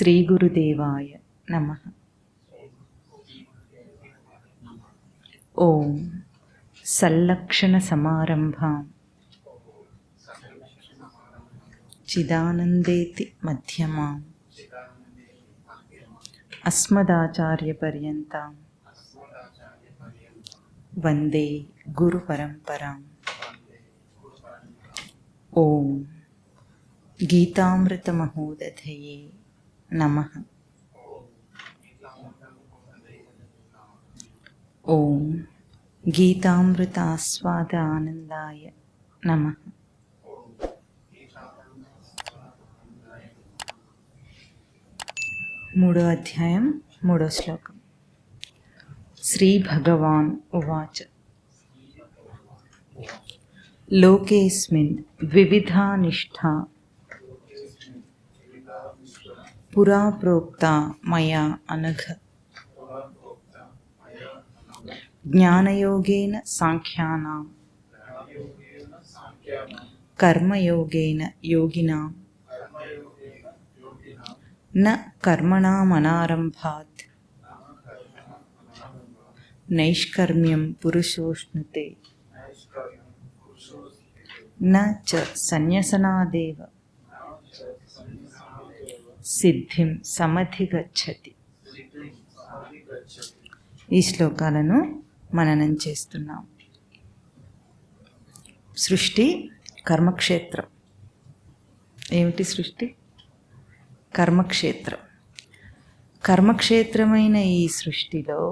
శ్రీ గురుదేవాయ నమః. ఓం సల్లక్షణ సమారంభాం చిదానందేతి మధ్యమాం అస్మదాచార్య పర్యంతాం వందే గురు పరంపరాం. ఓం గీతామృత మహోదధయే నమః. ఓం గీతామృత ఆస్వాద ఆనందాయ నమః. మూడో అధ్యాయం, మూడో శ్లోకం. శ్రీ భగవాన్ ఉవాచ లోకేస్మిన్ వివిధా నిష్ఠా పురా ప్రోక్తా మయా అనఘ జ్ఞానయోగేన సాంఖ్యానాం కర్మయోగేన యోగినాం న కర్మణామనారంభాత్ నైష్కర్మ్యం పురుషోష్ణుతే న చ సన్యసనాదేవ సిద్ధిం సమధిగచ్చతి. ఈ శ్లోకాలను మననం చేస్తున్నాం. సృష్టి కర్మక్షేత్రం. ఏమిటి సృష్టి? కర్మక్షేత్రం. కర్మక్షేత్రమైన ఈ సృష్టిలో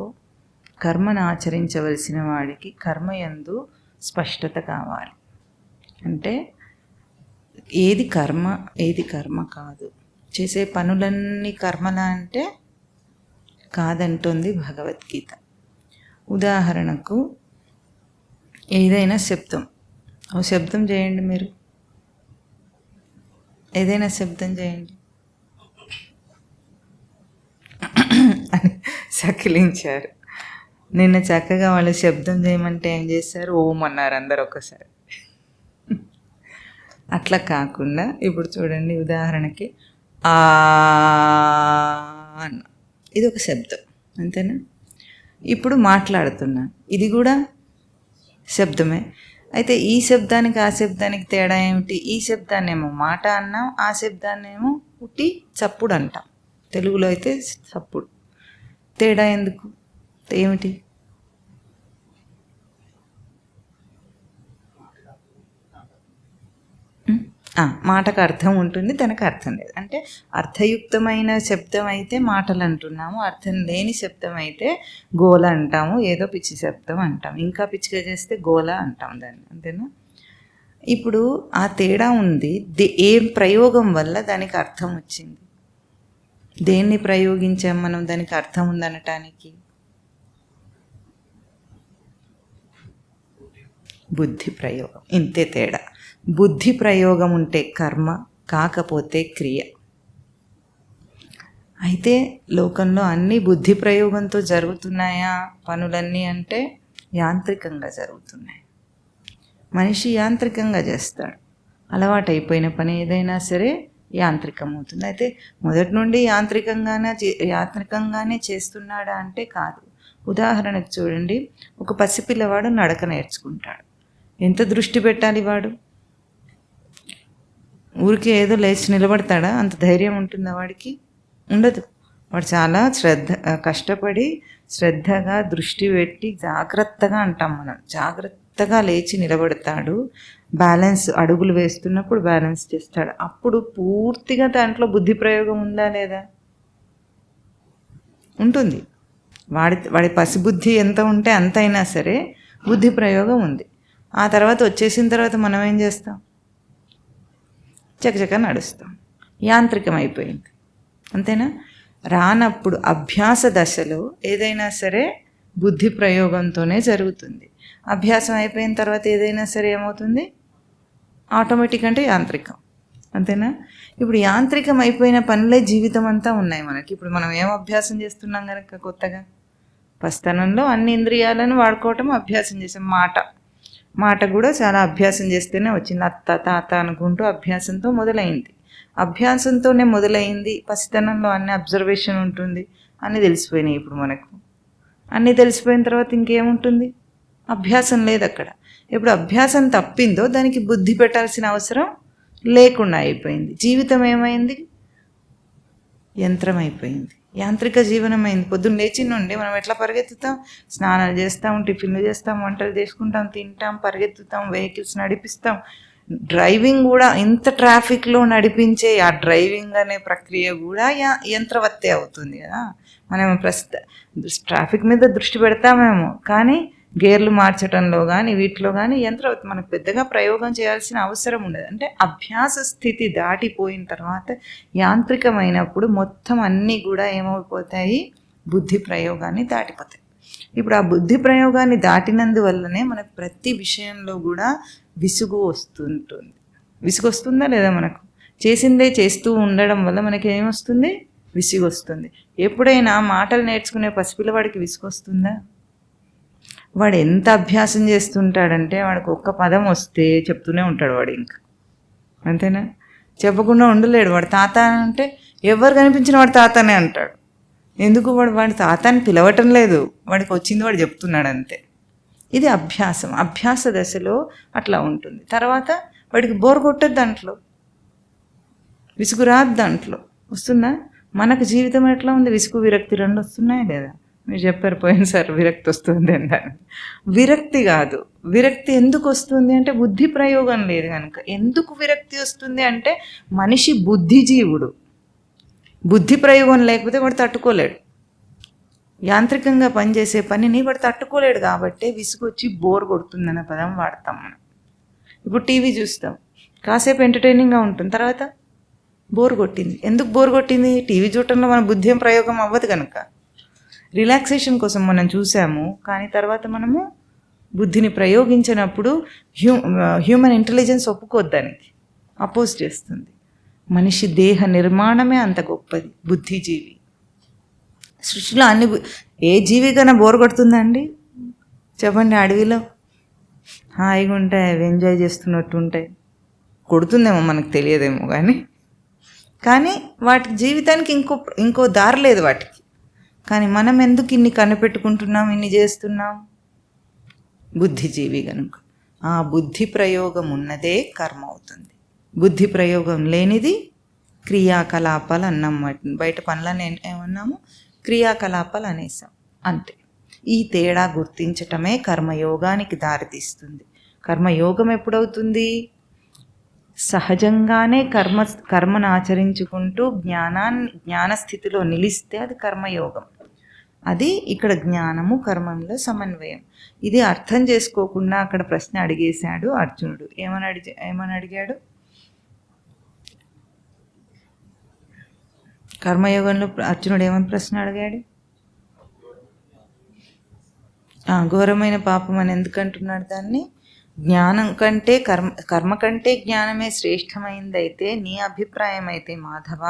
కర్మను ఆచరించవలసిన వాడికి కర్మయందు స్పష్టత కావాలి. అంటే ఏది కర్మ, ఏది కర్మ కాదు. చేసే పనులన్నీ కర్మలా అంటే కాదంటుంది భగవద్గీత. ఉదాహరణకు ఏదైనా శబ్దం, ఓ శబ్దం చేయండి. మీరు ఏదైనా శబ్దం చేయండి అని సకిలించారు. నిన్న చక్కగా వాళ్ళు శబ్దం చేయమంటే ఏం చేశారు? ఓం అన్నారు అందరు ఒకసారి. అట్లా కాకుండా ఇప్పుడు చూడండి, ఉదాహరణకి ఆ అన్న, ఇది ఒక శబ్దం, అంతేనా? ఇప్పుడు మాట్లాడుతున్నా, ఇది కూడా శబ్దమే. అయితే ఈ శబ్దానికి ఆ శబ్దానికి తేడా ఏమిటి? ఈ శబ్దాన్ని ఏమో మాట అన్నాం, ఆ శబ్దాన్ని ఏమో ఉట్టి చప్పుడు అంటాం. తెలుగులో అయితే చప్పుడు. తేడా ఎందుకు? ఏమిటి? మాటకు అర్థం ఉంటుంది, దానికి అర్థం లేదు. అంటే అర్థయుక్తమైన శబ్దం అయితే మాటలు అంటున్నాము, అర్థం లేని శబ్దం అయితే గోల అంటాము, ఏదో పిచ్చి శబ్దం అంటాం. ఇంకా పిచ్చిగా చేస్తే గోల అంటాం దాన్ని, అంతేనా? ఇప్పుడు ఆ తేడా ఉంది. ఏ ప్రయోగం వల్ల దానికి అర్థం వచ్చింది? దేన్ని ప్రయోగించాం మనం దానికి అర్థం ఉందనటానికి? బుద్ధి ప్రయోగం. ఇంతే తేడా. బుద్ధి ప్రయోగం ఉంటే కర్మ, కాకపోతే క్రియ. అయితే లోకంలో అన్నీ బుద్ధి ప్రయోగంతో జరుగుతున్నాయా పనులన్నీ అంటే యాంత్రికంగా జరుగుతున్నాయి. మనిషి యాంత్రికంగా చేస్తాడు. అలవాటైపోయిన పని ఏదైనా సరే యాంత్రికం అవుతుంది. అయితే మొదటి నుండి యాంత్రికంగానే చేస్తున్నాడా అంటే కాదు. ఉదాహరణకు చూడండి, ఒక పసిపిల్లవాడు నడక నేర్చుకుంటాడు. ఎంత దృష్టి పెట్టాలి వాడు? ఊరికి ఏదో లేచి నిలబడతాడా? అంత ధైర్యం ఉంటుందా వాడికి? ఉండదు. వాడు చాలా కష్టపడి శ్రద్ధగా దృష్టి పెట్టి జాగ్రత్తగా అంటాం మనం, జాగ్రత్తగా లేచి నిలబడతాడు. బ్యాలెన్స్, అడుగులు వేస్తున్నప్పుడు బ్యాలెన్స్ చేస్తాడు. అప్పుడు పూర్తిగా దాంట్లో బుద్ధి ప్రయోగం ఉందా లేదా? ఉంటుంది. వాడి పసిబుద్ధి ఎంత ఉంటే అంత అయినా సరే బుద్ధి ప్రయోగం ఉంది. ఆ తర్వాత వచ్చేసిన తర్వాత మనం ఏం చేస్తాం? చకచక నడుస్తాం. యాంత్రికం అయిపోయింది, అంతేనా? రానప్పుడు అభ్యాస దశలో ఏదైనా సరే బుద్ధి ప్రయోగంతోనే జరుగుతుంది. అభ్యాసం అయిపోయిన తర్వాత ఏదైనా సరే ఏమవుతుంది? ఆటోమేటిక్ అంటే యాంత్రికం, అంతేనా? ఇప్పుడు యాంత్రికం అయిపోయిన పనులే జీవితం అంతా ఉన్నాయి మనకి. ఇప్పుడు మనం ఏం అభ్యాసం చేస్తున్నాం కనుక కొత్తగా? పసితనంలో అన్ని ఇంద్రియాలను వాడుకోవటం అభ్యాసం చేసాం. మాట కూడా చాలా అభ్యాసం చేస్తేనే వచ్చింది. అత్త తాత అనుకుంటూ అభ్యాసంతో మొదలైంది. అభ్యాసంతోనే మొదలైంది. పసితనంలో అన్ని అబ్జర్వేషన్ ఉంటుంది, అన్నీ తెలిసిపోయినాయి. ఇప్పుడు మనకు అన్నీ తెలిసిపోయిన తర్వాత ఇంకేముంటుంది? అభ్యాసం లేదు అక్కడ. ఎప్పుడు అభ్యాసం తప్పిందో దానికి బుద్ధి పెట్టాల్సిన అవసరం లేకుండా అయిపోయింది. జీవితం ఏమైంది? యంత్రం అయిపోయింది, యాంత్రిక జీవనం అయింది. పొద్దున్న లేచి నుండి మనం ఎట్లా పరిగెత్తుతాం? స్నానాలు చేస్తాం, టిఫిన్లు చేస్తాం, వంటలు చేసుకుంటాం, తింటాం, పరిగెత్తుతాం, వెహికల్స్ నడిపిస్తాం. డ్రైవింగ్ కూడా ఇంత ట్రాఫిక్లో నడిపించే ఆ డ్రైవింగ్ అనే ప్రక్రియ కూడా యంత్రవత్తే అవుతుంది కదా. మనం ట్రాఫిక్ మీద దృష్టి పెడతామేమో, కానీ గేర్లు మార్చడంలో కానీ వీటిలో కానీ యంత్రవత్తి, మనకు పెద్దగా ప్రయోగం చేయాల్సిన అవసరం ఉండదు. అంటే అభ్యాస స్థితి దాటిపోయిన తర్వాత యాంత్రికమైనప్పుడు మొత్తం అన్నీ కూడా ఏమైపోతాయి? బుద్ధి ప్రయోగాన్ని దాటిపోతాయి. ఇప్పుడు ఆ బుద్ధి ప్రయోగాన్ని దాటినందువల్లనే మనకు ప్రతి విషయంలో కూడా విసుగు వస్తుంటుంది. విసుగు వస్తుందా లేదా? మనకు చేసిందే చేస్తూ ఉండడం వల్ల మనకి ఏమొస్తుంది? విసుగు వస్తుంది. ఎప్పుడైనా మాటలు నేర్చుకునే పసిపిల్లవాడికి విసుగు వస్తుందా? వాడు ఎంత అభ్యాసం చేస్తుంటాడంటే వాడికి ఒక్క పదం వస్తే చెప్తూనే ఉంటాడు వాడు, ఇంకా అంతేనా? చెప్పకుండా ఉండలేడు. వాడు తాత అంటే ఎవరు కనిపించిన వాడు తాతనే అంటాడు. ఎందుకు? వాడి తాతని పిలవటం లేదు, వాడికి వచ్చింది వాడు చెప్తున్నాడు అంతే. ఇది అభ్యాసం. అభ్యాస దశలో అట్లా ఉంటుంది. తర్వాత వాడికి బోర్ కొట్టదు, దాంట్లో విసుగు రాదు. దాంట్లో వస్తుందా? మనకు జీవితం ఎట్లా ఉంది? విసుగు విరక్తి రెండు వస్తున్నాయి లేదా? మీరు చెప్పారు పోయినసారి విరక్తి వస్తుంది అని. విరక్తి కాదు. విరక్తి ఎందుకు వస్తుంది అంటే బుద్ధి ప్రయోగం లేదు కనుక. ఎందుకు విరక్తి వస్తుంది అంటే మనిషి బుద్ధిజీవుడు. బుద్ధి ప్రయోగం లేకపోతే వాడు తట్టుకోలేడు. యాంత్రికంగా పనిచేసే పనిని వాడు తట్టుకోలేడు కాబట్టి విసుగు వచ్చి బోర్ కొడుతుందనే పదం వాడతాం మనం. ఇప్పుడు టీవీ చూస్తాం, కాసేపు ఎంటర్టైనింగ్గా ఉంటుంది, తర్వాత బోర్ కొట్టింది. ఎందుకు బోర్ కొట్టింది? టీవీ చూడటంలో మన బుద్ధి ఏం ప్రయోగం అవ్వదు కనుక. రిలాక్సేషన్ కోసం మనం చూసాము, కానీ తర్వాత మనము బుద్ధిని ప్రయోగించినప్పుడు హ్యూమన్ ఇంటెలిజెన్స్ ఒప్పుకోద్దానికి అపోజ్ చేస్తుంది. మనిషి దేహ నిర్మాణమే అంత గొప్పది. బుద్ధిజీవి సృష్టిలో అన్ని ఏ జీవి కన్నా బోర్ కొడుతుందండి చెప్పండి? అడవిలో హాయిగా ఉంటాయి, అవి ఎంజాయ్ చేస్తున్నట్టు ఉంటాయి. కొడుతుందేమో, మనకు తెలియదేమో, కానీ వాటి జీవితానికి ఇంకో దారి లేదు వాటికి. కానీ మనం ఎందుకు ఇన్ని కనిపెట్టుకుంటున్నాం, ఇన్ని చేస్తున్నాం? బుద్ధిజీవి కనుక. ఆ బుద్ధి ప్రయోగం ఉన్నదే కర్మ అవుతుంది. బుద్ధి ప్రయోగం లేనిది క్రియాకలాపాలు అన్నాం. వాటిని బయట పనులని ఏమన్నాము? క్రియాకలాపాలు అనేసాం అంతే. ఈ తేడా గుర్తించటమే కర్మయోగానికి దారితీస్తుంది. కర్మయోగం ఎప్పుడవుతుంది? సహజంగానే కర్మను ఆచరించుకుంటూ జ్ఞానస్థితిలో నిలిస్తే అది కర్మయోగం. అది ఇక్కడ జ్ఞానము కర్మంలో సమన్వయం. ఇది అర్థం చేసుకోకుండా అక్కడ ప్రశ్న అడిగేశాడు అర్జునుడు. ఏమని అడిగాడు? కర్మయోగంలో అర్జునుడు ఏమని ప్రశ్న అడిగాడు? ఘోరమైన పాపం అని ఎందుకంటున్నాడు దాన్ని? జ్ఞానం కంటే కర్మ కంటే జ్ఞానమే శ్రేష్టమైందైతే నీ అభిప్రాయం అయితే మాధవ,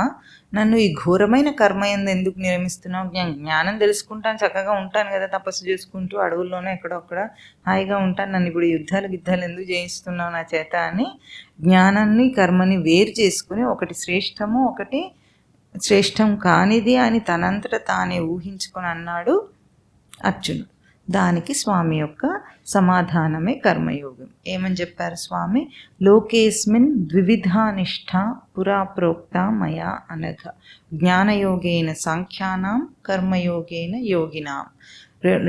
నన్ను ఈ ఘోరమైన కర్మ ఎందుకు నిర్మిస్తున్నావు? జ్ఞానం తెలుసుకుంటాను, చక్కగా ఉంటాను కదా, తపస్సు చేసుకుంటూ అడవుల్లోనే ఎక్కడొక్కడ హాయిగా ఉంటాను, నన్ను ఇప్పుడు యుద్ధాలు ఎందుకు చేయిస్తున్నావు నా చేత అని జ్ఞానాన్ని కర్మని వేరు చేసుకుని ఒకటి శ్రేష్టము ఒకటి శ్రేష్టం కానిది అని తనంతట తానే ఊహించుకొని అన్నాడు అర్జునుడు. దానికి స్వామి యొక్క సమాధానమే కర్మయోగం. ఏమని చెప్పారు స్వామి? లోకేస్మిన్ ద్వివిధా నిష్ఠ పురా ప్రోక్త మయా అనఘ జ్ఞానయోగేన సాంఖ్యానాం కర్మయోగేన యోగినాం.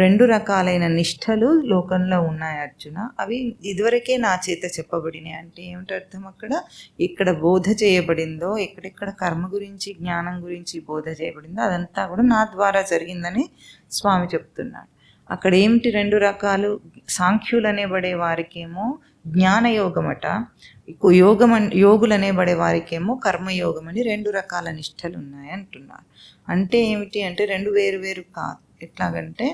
రెండు రకాలైన నిష్ఠలు లోకంలో ఉన్నాయి అర్జున. అవి ఇదివరకే నా చేత చెప్పబడినాయి. అంటే ఏమిటి అర్థం? అక్కడ ఇక్కడ బోధ చేయబడిందో, ఎక్కడెక్కడ కర్మ గురించి జ్ఞానం గురించి బోధ చేయబడిందో అదంతా కూడా నా ద్వారా జరిగిందని స్వామి చెప్తున్నాడు. అక్కడ ఏమిటి? రెండు రకాలు. సాంఖ్యులు అనేబడే వారికేమో జ్ఞానయోగమట, యోగులు అనేబడే వారికేమో కర్మయోగం అని రెండు రకాల నిష్టలు ఉన్నాయి అంటున్నారు. అంటే ఏమిటి అంటే రెండు వేరు వేరు కాదు. ఎట్లాగంటే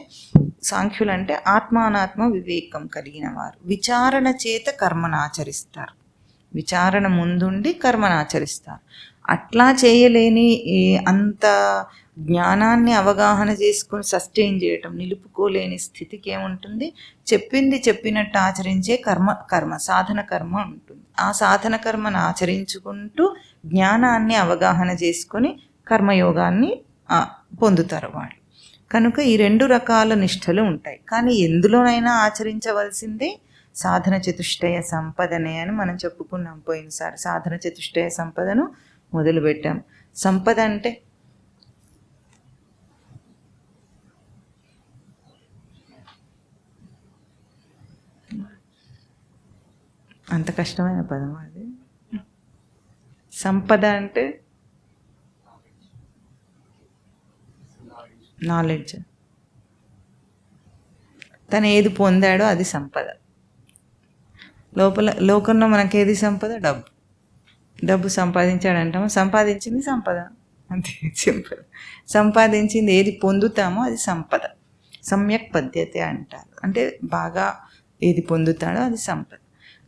సాంఖ్యులు అంటే ఆత్మానాత్మ వివేకం కలిగిన వారు విచారణ చేత కర్మను ఆచరిస్తారు. విచారణ ముందుండి కర్మను ఆచరిస్తారు. అట్లా చేయలేని అంత జ్ఞానాన్ని అవగాహన చేసుకొని సస్టైన్ చేయటం, నిలుపుకోలేని స్థితికి ఏముంటుంది? చెప్పింది చెప్పినట్టు ఆచరించే కర్మ సాధన కర్మ ఉంటుంది. ఆ సాధన కర్మను ఆచరించుకుంటూ జ్ఞానాన్ని అవగాహన చేసుకొని కర్మయోగాన్ని పొందుతారు వాళ్ళు. కనుక ఈ 2 రకాల నిష్టలు ఉంటాయి. కానీ ఎందులోనైనా ఆచరించవలసిందే సాధన చతుష్టయ సంపదనే అని మనం చెప్పుకున్నాం పోయినసారి. సాధన చతుష్టయ సంపదను మొదలుపెట్టాం. సంపద అంటే అంత కష్టమైన పదం అది. సంపద అంటే నాలెడ్జ్. తను ఏది పొందాడో అది సంపద. లోకంలో మనకేది సంపద? డబ్బు. డబ్బు సంపాదించాడంటామో సంపాదించింది సంపద, అంతే సింపుల్. సంపాదించింది ఏది పొందుతామో అది సంపద. సమ్యక్ పద్యతే అంటారు. అంటే బాగా ఏది పొందుతాడో అది సంపద.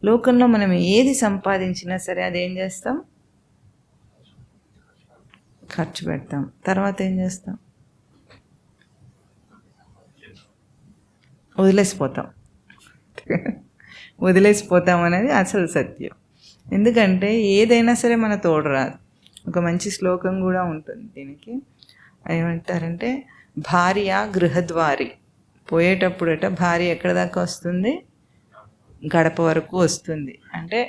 లోకంలో మనం ఏది సంపాదించినా సరే అదేం చేస్తాం? ఖర్చు పెడతాం. తర్వాత ఏం చేస్తాం? వదిలేసిపోతాం అనేది అసలు సత్యం. ఎందుకంటే ఏదైనా సరే మన తోడు రాదు. ఒక మంచి శ్లోకం కూడా ఉంటుంది దీనికి. ఏమంటారంటే, భార్య గృహద్వారి. పోయేటప్పుడట భార్య ఎక్కడ దాకా వస్తుంది? గడప వరకు వస్తుంది. అంటే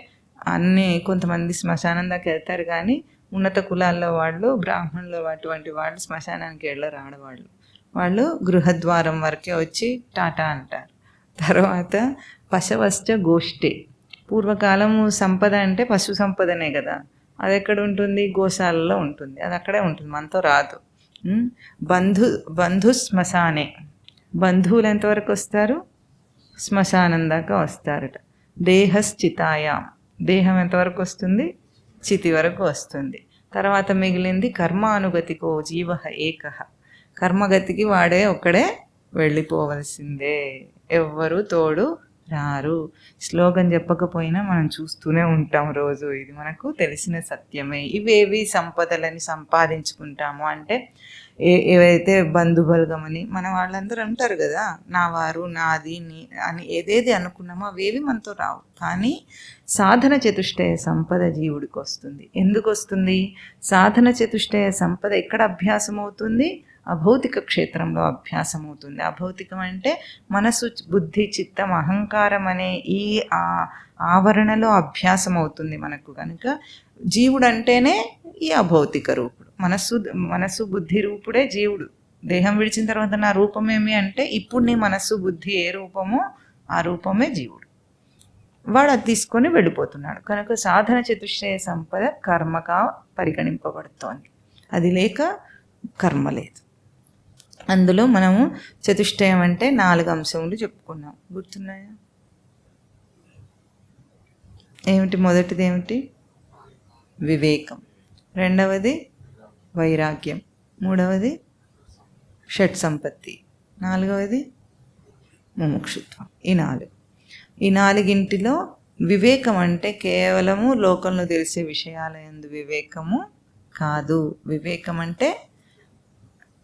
కొంతమంది శ్మశానం దాకా వెళ్తారు, కానీ ఉన్నత కులాల్లో వాళ్ళు, బ్రాహ్మణులు అటువంటి వాళ్ళు శ్మశానానికి వెళ్ళరు. వాళ్ళు గృహద్వారం వరకే వచ్చి టాటా అంటారు. తర్వాత పశవశ్చ గోష్ఠే. పూర్వకాలము సంపద అంటే పశు సంపదనే కదా. అది ఎక్కడ ఉంటుంది? గోశాలలో ఉంటుంది. అది అక్కడే ఉంటుంది, మనతో రాదు. బంధు శ్మశానే. బంధువులు ఎంతవరకు వస్తారు? శ్మశానం దాకా వస్తారట. దేహశ్చితాయాం. దేహం ఎంతవరకు వస్తుంది? చితి వరకు వస్తుంది. తర్వాత మిగిలింది కర్మానుగతికో జీవ ఏకః. కర్మగతికి వాడే ఒక్కడే వెళ్ళిపోవలసిందే, ఎవ్వరూ తోడు రారు. శ్లోకం చెప్పకపోయినా మనం చూస్తూనే ఉంటాం రోజు. ఇది మనకు తెలిసిన సత్యమే. ఇవేవి సంపదలని సంపాదించుకుంటాము అంటే, ఏవైతే బంధుబలగమని మన వాళ్ళందరూ అంటారు కదా, నా వారు, నాది, నీ అని ఏదేది అనుకున్నామో అవేవి మనతో రావు. కానీ సాధన చతుష్టయ సంపద జీవుడికి వస్తుంది. ఎందుకు వస్తుంది? సాధన చతుష్టయ సంపద ఎక్కడ అభ్యాసం అవుతుంది? అభౌతిక క్షేత్రంలో అభ్యాసం అవుతుంది. అభౌతికం అంటే మనసు, బుద్ధి, చిత్తం, అహంకారం అనే ఈ ఆవరణలో అభ్యాసం అవుతుంది మనకు. కనుక జీవుడు అంటేనే ఈ అభౌతిక రూపుడు. మనస్సు బుద్ధి రూపుడే జీవుడు. దేహం విడిచిన తర్వాత నా రూపమేమి అంటే, ఇప్పుడు నీ మనస్సు బుద్ధి ఏ రూపమో ఆ రూపమే జీవుడు. వాడు అది తీసుకొని వెళ్ళిపోతున్నాడు. కనుక సాధన చతుష్టయ సంపద కర్మగా పరిగణింపబడుతోంది. అది లేక కర్మ లేదు. అందులో మనము చతుష్టయం అంటే 4 అంశములు చెప్పుకున్నాం. గుర్తున్నాయా? ఏమిటి? మొదటిది ఏమిటి? వివేకం. రెండవది వైరాగ్యం. మూడవది షట్ సంపత్తి. నాలుగవది ముముక్షుత్వం. ఈ నాలుగింటిలో వివేకం అంటే కేవలము లోకంలో తెలిసే విషయాల యందు వివేకము కాదు. వివేకం అంటే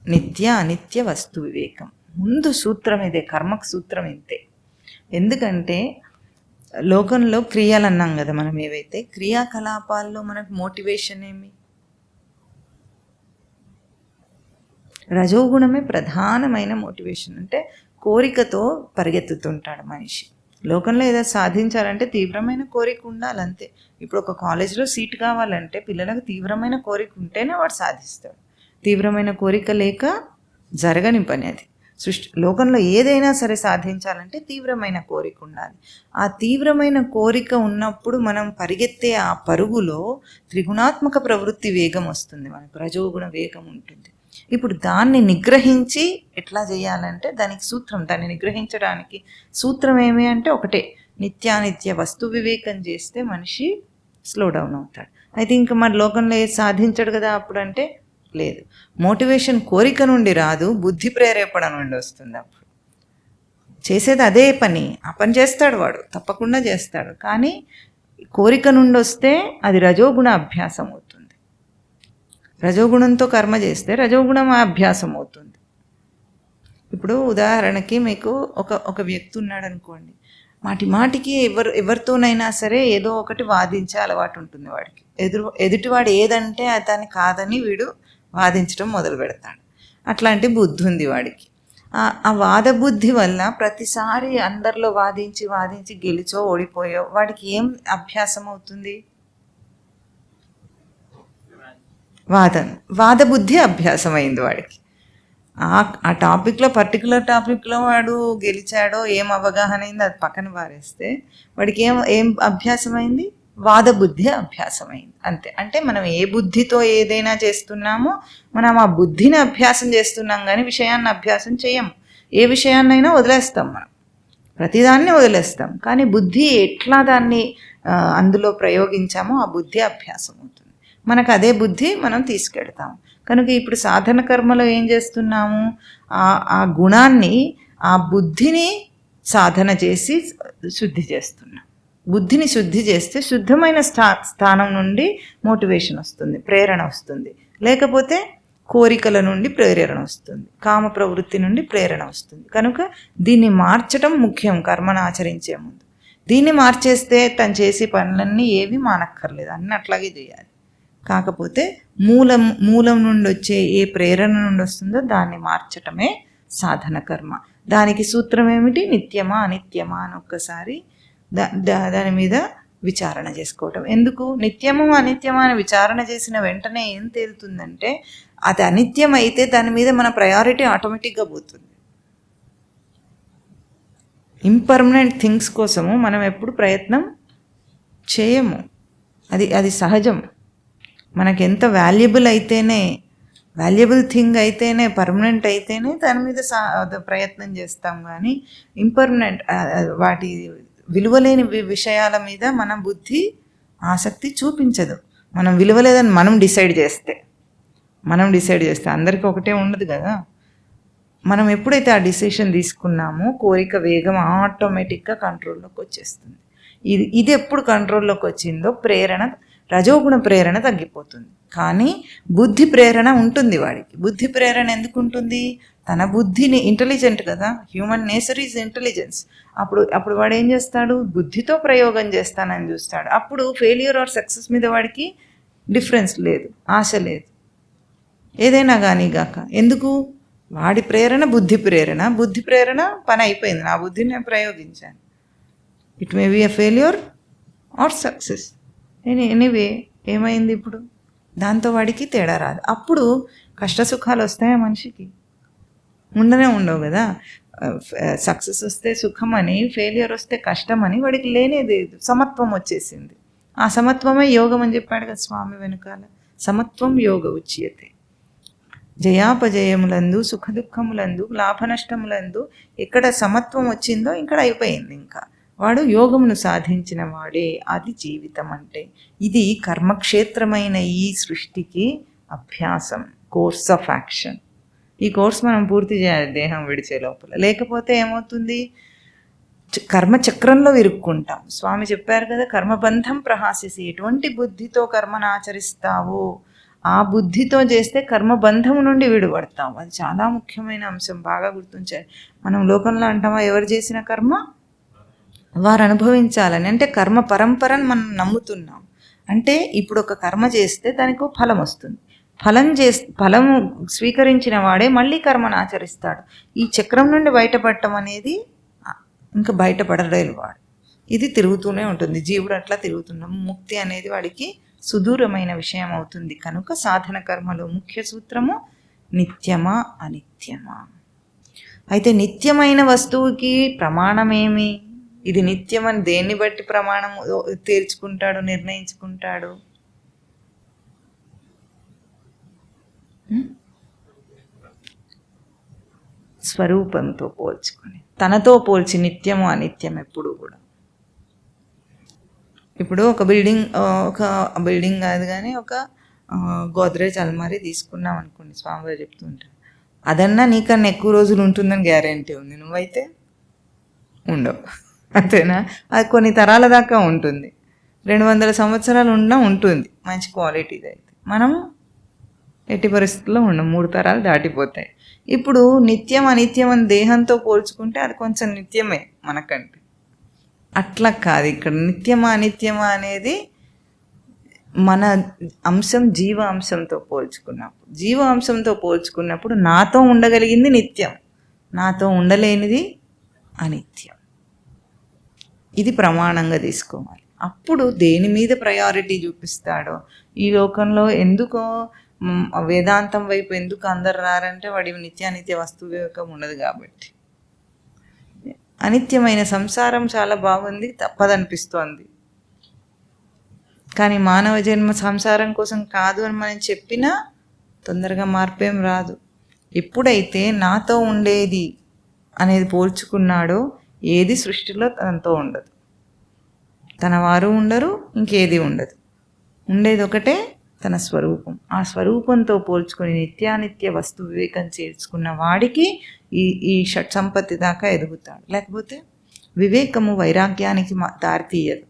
నిత్య అనిత్య వస్తు వివేకం. ముందు సూత్రం ఇదే, కర్మకు సూత్రం ఇంతే. ఎందుకంటే లోకంలో క్రియలు అన్నాం కదా మనం, ఏవైతే క్రియాకలాపాల్లో మనకు మోటివేషన్ ఏమి? రజోగుణమే ప్రధానమైన మోటివేషన్. అంటే కోరికతో పరిగెత్తుతుంటాడు మనిషి. లోకంలో ఏదో సాధించాలంటే తీవ్రమైన కోరిక ఉండాలంతే. ఇప్పుడు ఒక కాలేజీలో సీట్ కావాలంటే పిల్లలకు తీవ్రమైన కోరిక ఉంటేనే వాడు సాధిస్తాడు. తీవ్రమైన కోరిక లేక జరగని పని అది. లోకంలో ఏదైనా సరే సాధించాలంటే తీవ్రమైన కోరిక ఉండాలి. ఆ తీవ్రమైన కోరిక ఉన్నప్పుడు మనం పరిగెత్తే ఆ పరుగులో త్రిగుణాత్మక ప్రవృత్తి వేగం వస్తుంది మనకు, రజోగుణ వేగం ఉంటుంది. ఇప్పుడు దాన్ని నిగ్రహించి ఎట్లా చేయాలంటే దానికి సూత్రం, దాన్ని నిగ్రహించడానికి సూత్రం ఏమి అంటే ఒకటే, నిత్యానిత్య వస్తు వివేకం చేస్తే మనిషి స్లో డౌన్ అవుతాడు. అయితే ఇంకా మన లోకంలో ఏది సాధించడు కదా అప్పుడు అంటే లేదు. మోటివేషన్ కోరిక నుండి రాదు, బుద్ధి ప్రేరేపణ నుండి వస్తుంది. అప్పుడు చేసేది అదే పని, ఆ పని చేస్తాడు వాడు, తప్పకుండా చేస్తాడు. కానీ కోరిక నుండి వస్తే అది రజోగుణ అభ్యాసం అవుతుంది. రజోగుణంతో కర్మ చేస్తే రజోగుణం అభ్యాసం అవుతుంది. ఇప్పుడు ఉదాహరణకి మీకు ఒక వ్యక్తి ఉన్నాడు అనుకోండి, మాటికి ఎవరితోనైనా సరే ఏదో ఒకటి వాదించే అలవాటు ఉంటుంది వాడికి. ఎదుటివాడు ఏదంటే దాన్ని కాదని వీడు వాదించడం మొదలు పెడతాడు. అట్లాంటి బుద్ధి ఉంది వాడికి. ఆ వాద బుద్ధి వల్ల ప్రతిసారి అందరిలో వాదించి గెలిచో ఓడిపోయో వాడికి ఏం అభ్యాసం అవుతుంది? వాద బుద్ధి అభ్యాసం అయింది వాడికి. ఆ టాపిక్లో పర్టికులర్ టాపిక్లో వాడు గెలిచాడో ఏం అవగాహన అయింది అది పక్కన పారేస్తే వాడికి ఏం అభ్యాసం అయింది? వాద బుద్ధి అభ్యాసమైంది అంతే. అంటే మనం ఏ బుద్ధితో ఏదైనా చేస్తున్నామో మనం ఆ బుద్ధిని అభ్యాసం చేస్తున్నాం, కానీ విషయాన్ని అభ్యాసం చేయము. ఏ విషయాన్నైనా వదిలేస్తాం, మనం ప్రతిదాన్ని వదిలేస్తాం, కానీ బుద్ధి ఎట్లా దాన్ని అందులో ప్రయోగించామో ఆ బుద్ధి అభ్యాసం అవుతుంది. మనకు అదే బుద్ధి మనం తీసుకెళ్తాం. కనుక ఇప్పుడు సాధన కర్మలో ఏం చేస్తున్నాము? ఆ గుణాన్ని, ఆ బుద్ధిని సాధన చేసి శుద్ధి చేస్తున్నాం. బుద్ధిని శుద్ధి చేస్తే శుద్ధమైన స్థానం నుండి మోటివేషన్ వస్తుంది, ప్రేరణ వస్తుంది. లేకపోతే కోరికల నుండి ప్రేరణ వస్తుంది, కామ ప్రవృత్తి నుండి ప్రేరణ వస్తుంది. కనుక దీన్ని మార్చడం ముఖ్యం కర్మను ఆచరించే ముందు. దీన్ని మార్చేస్తే తను చేసే పనులన్నీ ఏవి మానక్కర్లేదు, అన్నీ అట్లాగే చేయాలి. కాకపోతే మూలం నుండి వచ్చే ఏ ప్రేరణ నుండి వస్తుందో దాన్ని మార్చటమే సాధన కర్మ. దానికి సూత్రం ఏమిటి? నిత్యమా అనిత్యమా అని ఒక్కసారి దాని మీద విచారణ చేసుకోవటం. ఎందుకు? నిత్యము అనిత్యమా అని విచారణ చేసిన వెంటనే ఏం తేలుతుందంటే అది అనిత్యం అయితే దాని మీద మన ప్రయారిటీ ఆటోమేటిక్గా పోతుంది. ఇంపర్మనెంట్ థింగ్స్ కోసము మనం ఎప్పుడు ప్రయత్నం చేయము, అది సహజం. మనకి ఎంత వాల్యుబుల్ థింగ్ అయితేనే, పర్మనెంట్ అయితేనే దాని మీద ప్రయత్నం చేస్తాం. కానీ ఇంపర్మనెంట్ వాటి విలువలేని విషయాల మీద మన బుద్ధి ఆసక్తి చూపించదు. మనం విలువలేదని మనం డిసైడ్ చేస్తే అందరికీ ఒకటే ఉండదు కదా. మనం ఎప్పుడైతే ఆ డిసిషన్ తీసుకున్నామో కోరిక వేగం ఆటోమేటిక్గా కంట్రోల్లోకి వచ్చేస్తుంది. ఇది ఎప్పుడు కంట్రోల్లోకి వచ్చిందో రజోగుణ ప్రేరణ తగ్గిపోతుంది. కానీ బుద్ధి ప్రేరణ ఉంటుంది వాడికి. బుద్ధి ప్రేరణ ఎందుకు ఉంటుంది? తన బుద్ధిని, ఇంటెలిజెంట్ కదా, హ్యూమన్ నేచర్ ఈజ్ ఇంటెలిజెన్స్. అప్పుడు వాడు ఏం చేస్తాడు? బుద్ధితో ప్రయోగం చేస్తానని చూస్తాడు. అప్పుడు ఫెయిల్యూర్ ఆర్ సక్సెస్ మీద వాడికి డిఫరెన్స్ లేదు, ఆశ లేదు, ఏదైనా కానీ గాక. ఎందుకు? వాడి ప్రేరణ బుద్ధి ప్రేరణ పని అయిపోయింది, నా బుద్ధిని నేను ప్రయోగించాను. It may be a failure or success. Anyway ఏమైంది ఇప్పుడు? దాంతో వాడికి తేడా రాదు. అప్పుడు కష్టసుఖాలు వస్తాయా మనిషికి? ఉండవు కదా. సక్సెస్ వస్తే సుఖమని, ఫెయిల్యూర్ వస్తే కష్టమని వాడికి లేనేది సమత్వం వచ్చేసింది. ఆ సమత్వమే యోగం అని చెప్పాడు కదా స్వామి వెనుకాల. సమత్వం యోగ ఉచ్యతే. జయాపజయములందు, సుఖదుఖములందు, లాభనష్టములందు ఎక్కడ సమత్వం వచ్చిందో ఇక్కడ అయిపోయింది. ఇంకా వాడు యోగమును సాధించిన వాడే. అది జీవితం అంటే. ఇది కర్మక్షేత్రమైన ఈ సృష్టికి అభ్యాసం, కోర్స్ ఆఫ్ యాక్షన్. ఈ కోర్స్ మనం పూర్తి చేయాలి దేహం విడిచే లోపల. లేకపోతే ఏమవుతుంది? కర్మచక్రంలో ఇరుక్కుంటాం. స్వామి చెప్పారు కదా, కర్మబంధం ప్రహాసిసి. ఎటువంటి బుద్ధితో కర్మను ఆచరిస్తావో ఆ బుద్ధితో చేస్తే కర్మబంధం నుండి విడిపడతాం. అది చాలా ముఖ్యమైన అంశం, బాగా గుర్తుంచాలి. మనం లోకంలో అంటామా, ఎవరు చేసిన కర్మ వారు అనుభవించాలని. అంటే కర్మ పరంపరను మనం నమ్ముతున్నాం. అంటే ఇప్పుడు ఒక కర్మ చేస్తే దానికి ఫలం వస్తుంది. ఫలం స్వీకరించిన వాడే మళ్ళీ కర్మను ఆచరిస్తాడు. ఈ చక్రం నుండి బయటపడటం అనేది ఇంకా బయటపడలేడు వాడు. ఇది తిరుగుతూనే ఉంటుంది. జీవుడు అట్లా తిరుగుతున్నాం. ముక్తి అనేది వాడికి సుదూరమైన విషయం అవుతుంది. కనుక సాధన కర్మలో ముఖ్య సూత్రము నిత్యమా అనిత్యమా. అయితే నిత్యమైన వస్తువుకి ప్రమాణమేమి? ఇది నిత్యమని దేన్ని బట్టి ప్రమాణం తీర్చుకుంటాడు, నిర్ణయించుకుంటాడు? స్వరూపంతో పోల్చుకొని, తనతో పోల్చి నిత్యము అనిత్యం ఎప్పుడు కూడా. ఇప్పుడు ఒక బిల్డింగ్ కాదు కానీ ఒక గోద్రేజ్ అల్మారీ తీసుకున్నాం అనుకోండి, స్వామివారు చెప్తుంటారు, అదన్నా నీకన్నా ఎక్కువ రోజులు ఉంటుందని గ్యారెంటీ ఉంది. నువ్వైతే ఉండవు, అంతేనా? అది కొన్ని తరాల దాకా ఉంటుంది, 200 సంవత్సరాలు ఉన్నా ఉంటుంది మంచి క్వాలిటీది. అయితే మనం ఎట్టి పరిస్థితుల్లో ఉండవు, 3 తరాలు దాటిపోతాయి. ఇప్పుడు నిత్యం అనిత్యం అని దేహంతో పోల్చుకుంటే అది కొంచెం నిత్యమే మనకంటే. అట్లా కాదు ఇక్కడ. నిత్యమా అనిత్యమా అనేది మన అంశం జీవ అంశంతో పోల్చుకున్నప్పుడు నాతో ఉండగలిగింది నిత్యం, నాతో ఉండలేనిది అనిత్యం. ఇది ప్రమాణంగా తీసుకోవాలి. అప్పుడు దేని మీద ప్రయారిటీ చూపిస్తాడో, ఈ లోకంలో ఎందుకో వేదాంతం వైపు ఎందుకు అందరు రారంటే వాడి నిత్యానిత్య వస్తు వివేకం ఉండదు కాబట్టి. అనిత్యమైన సంసారం చాలా బాగుంది, తప్పదనిపిస్తోంది. కానీ మానవ జన్మ సంసారం కోసం కాదు అని మనం చెప్పినా తొందరగా మార్పేం రాదు. ఎప్పుడైతే నాతో ఉండేది అనేది పోల్చుకున్నాడో ఏది సృష్టిలో తనతో ఉండదు, తన వారు ఉండరు, ఇంకేది ఉండదు. ఉండేది ఒకటే తన స్వరూపం. ఆ స్వరూపంతో పోల్చుకొని నిత్యానిత్య వస్తు వివేకం చేర్చుకున్న వాడికి ఈ షట్ సంపత్తి దాకా ఎదుగుతాడు. లేకపోతే వివేకము వైరాగ్యానికి దారితీయదు.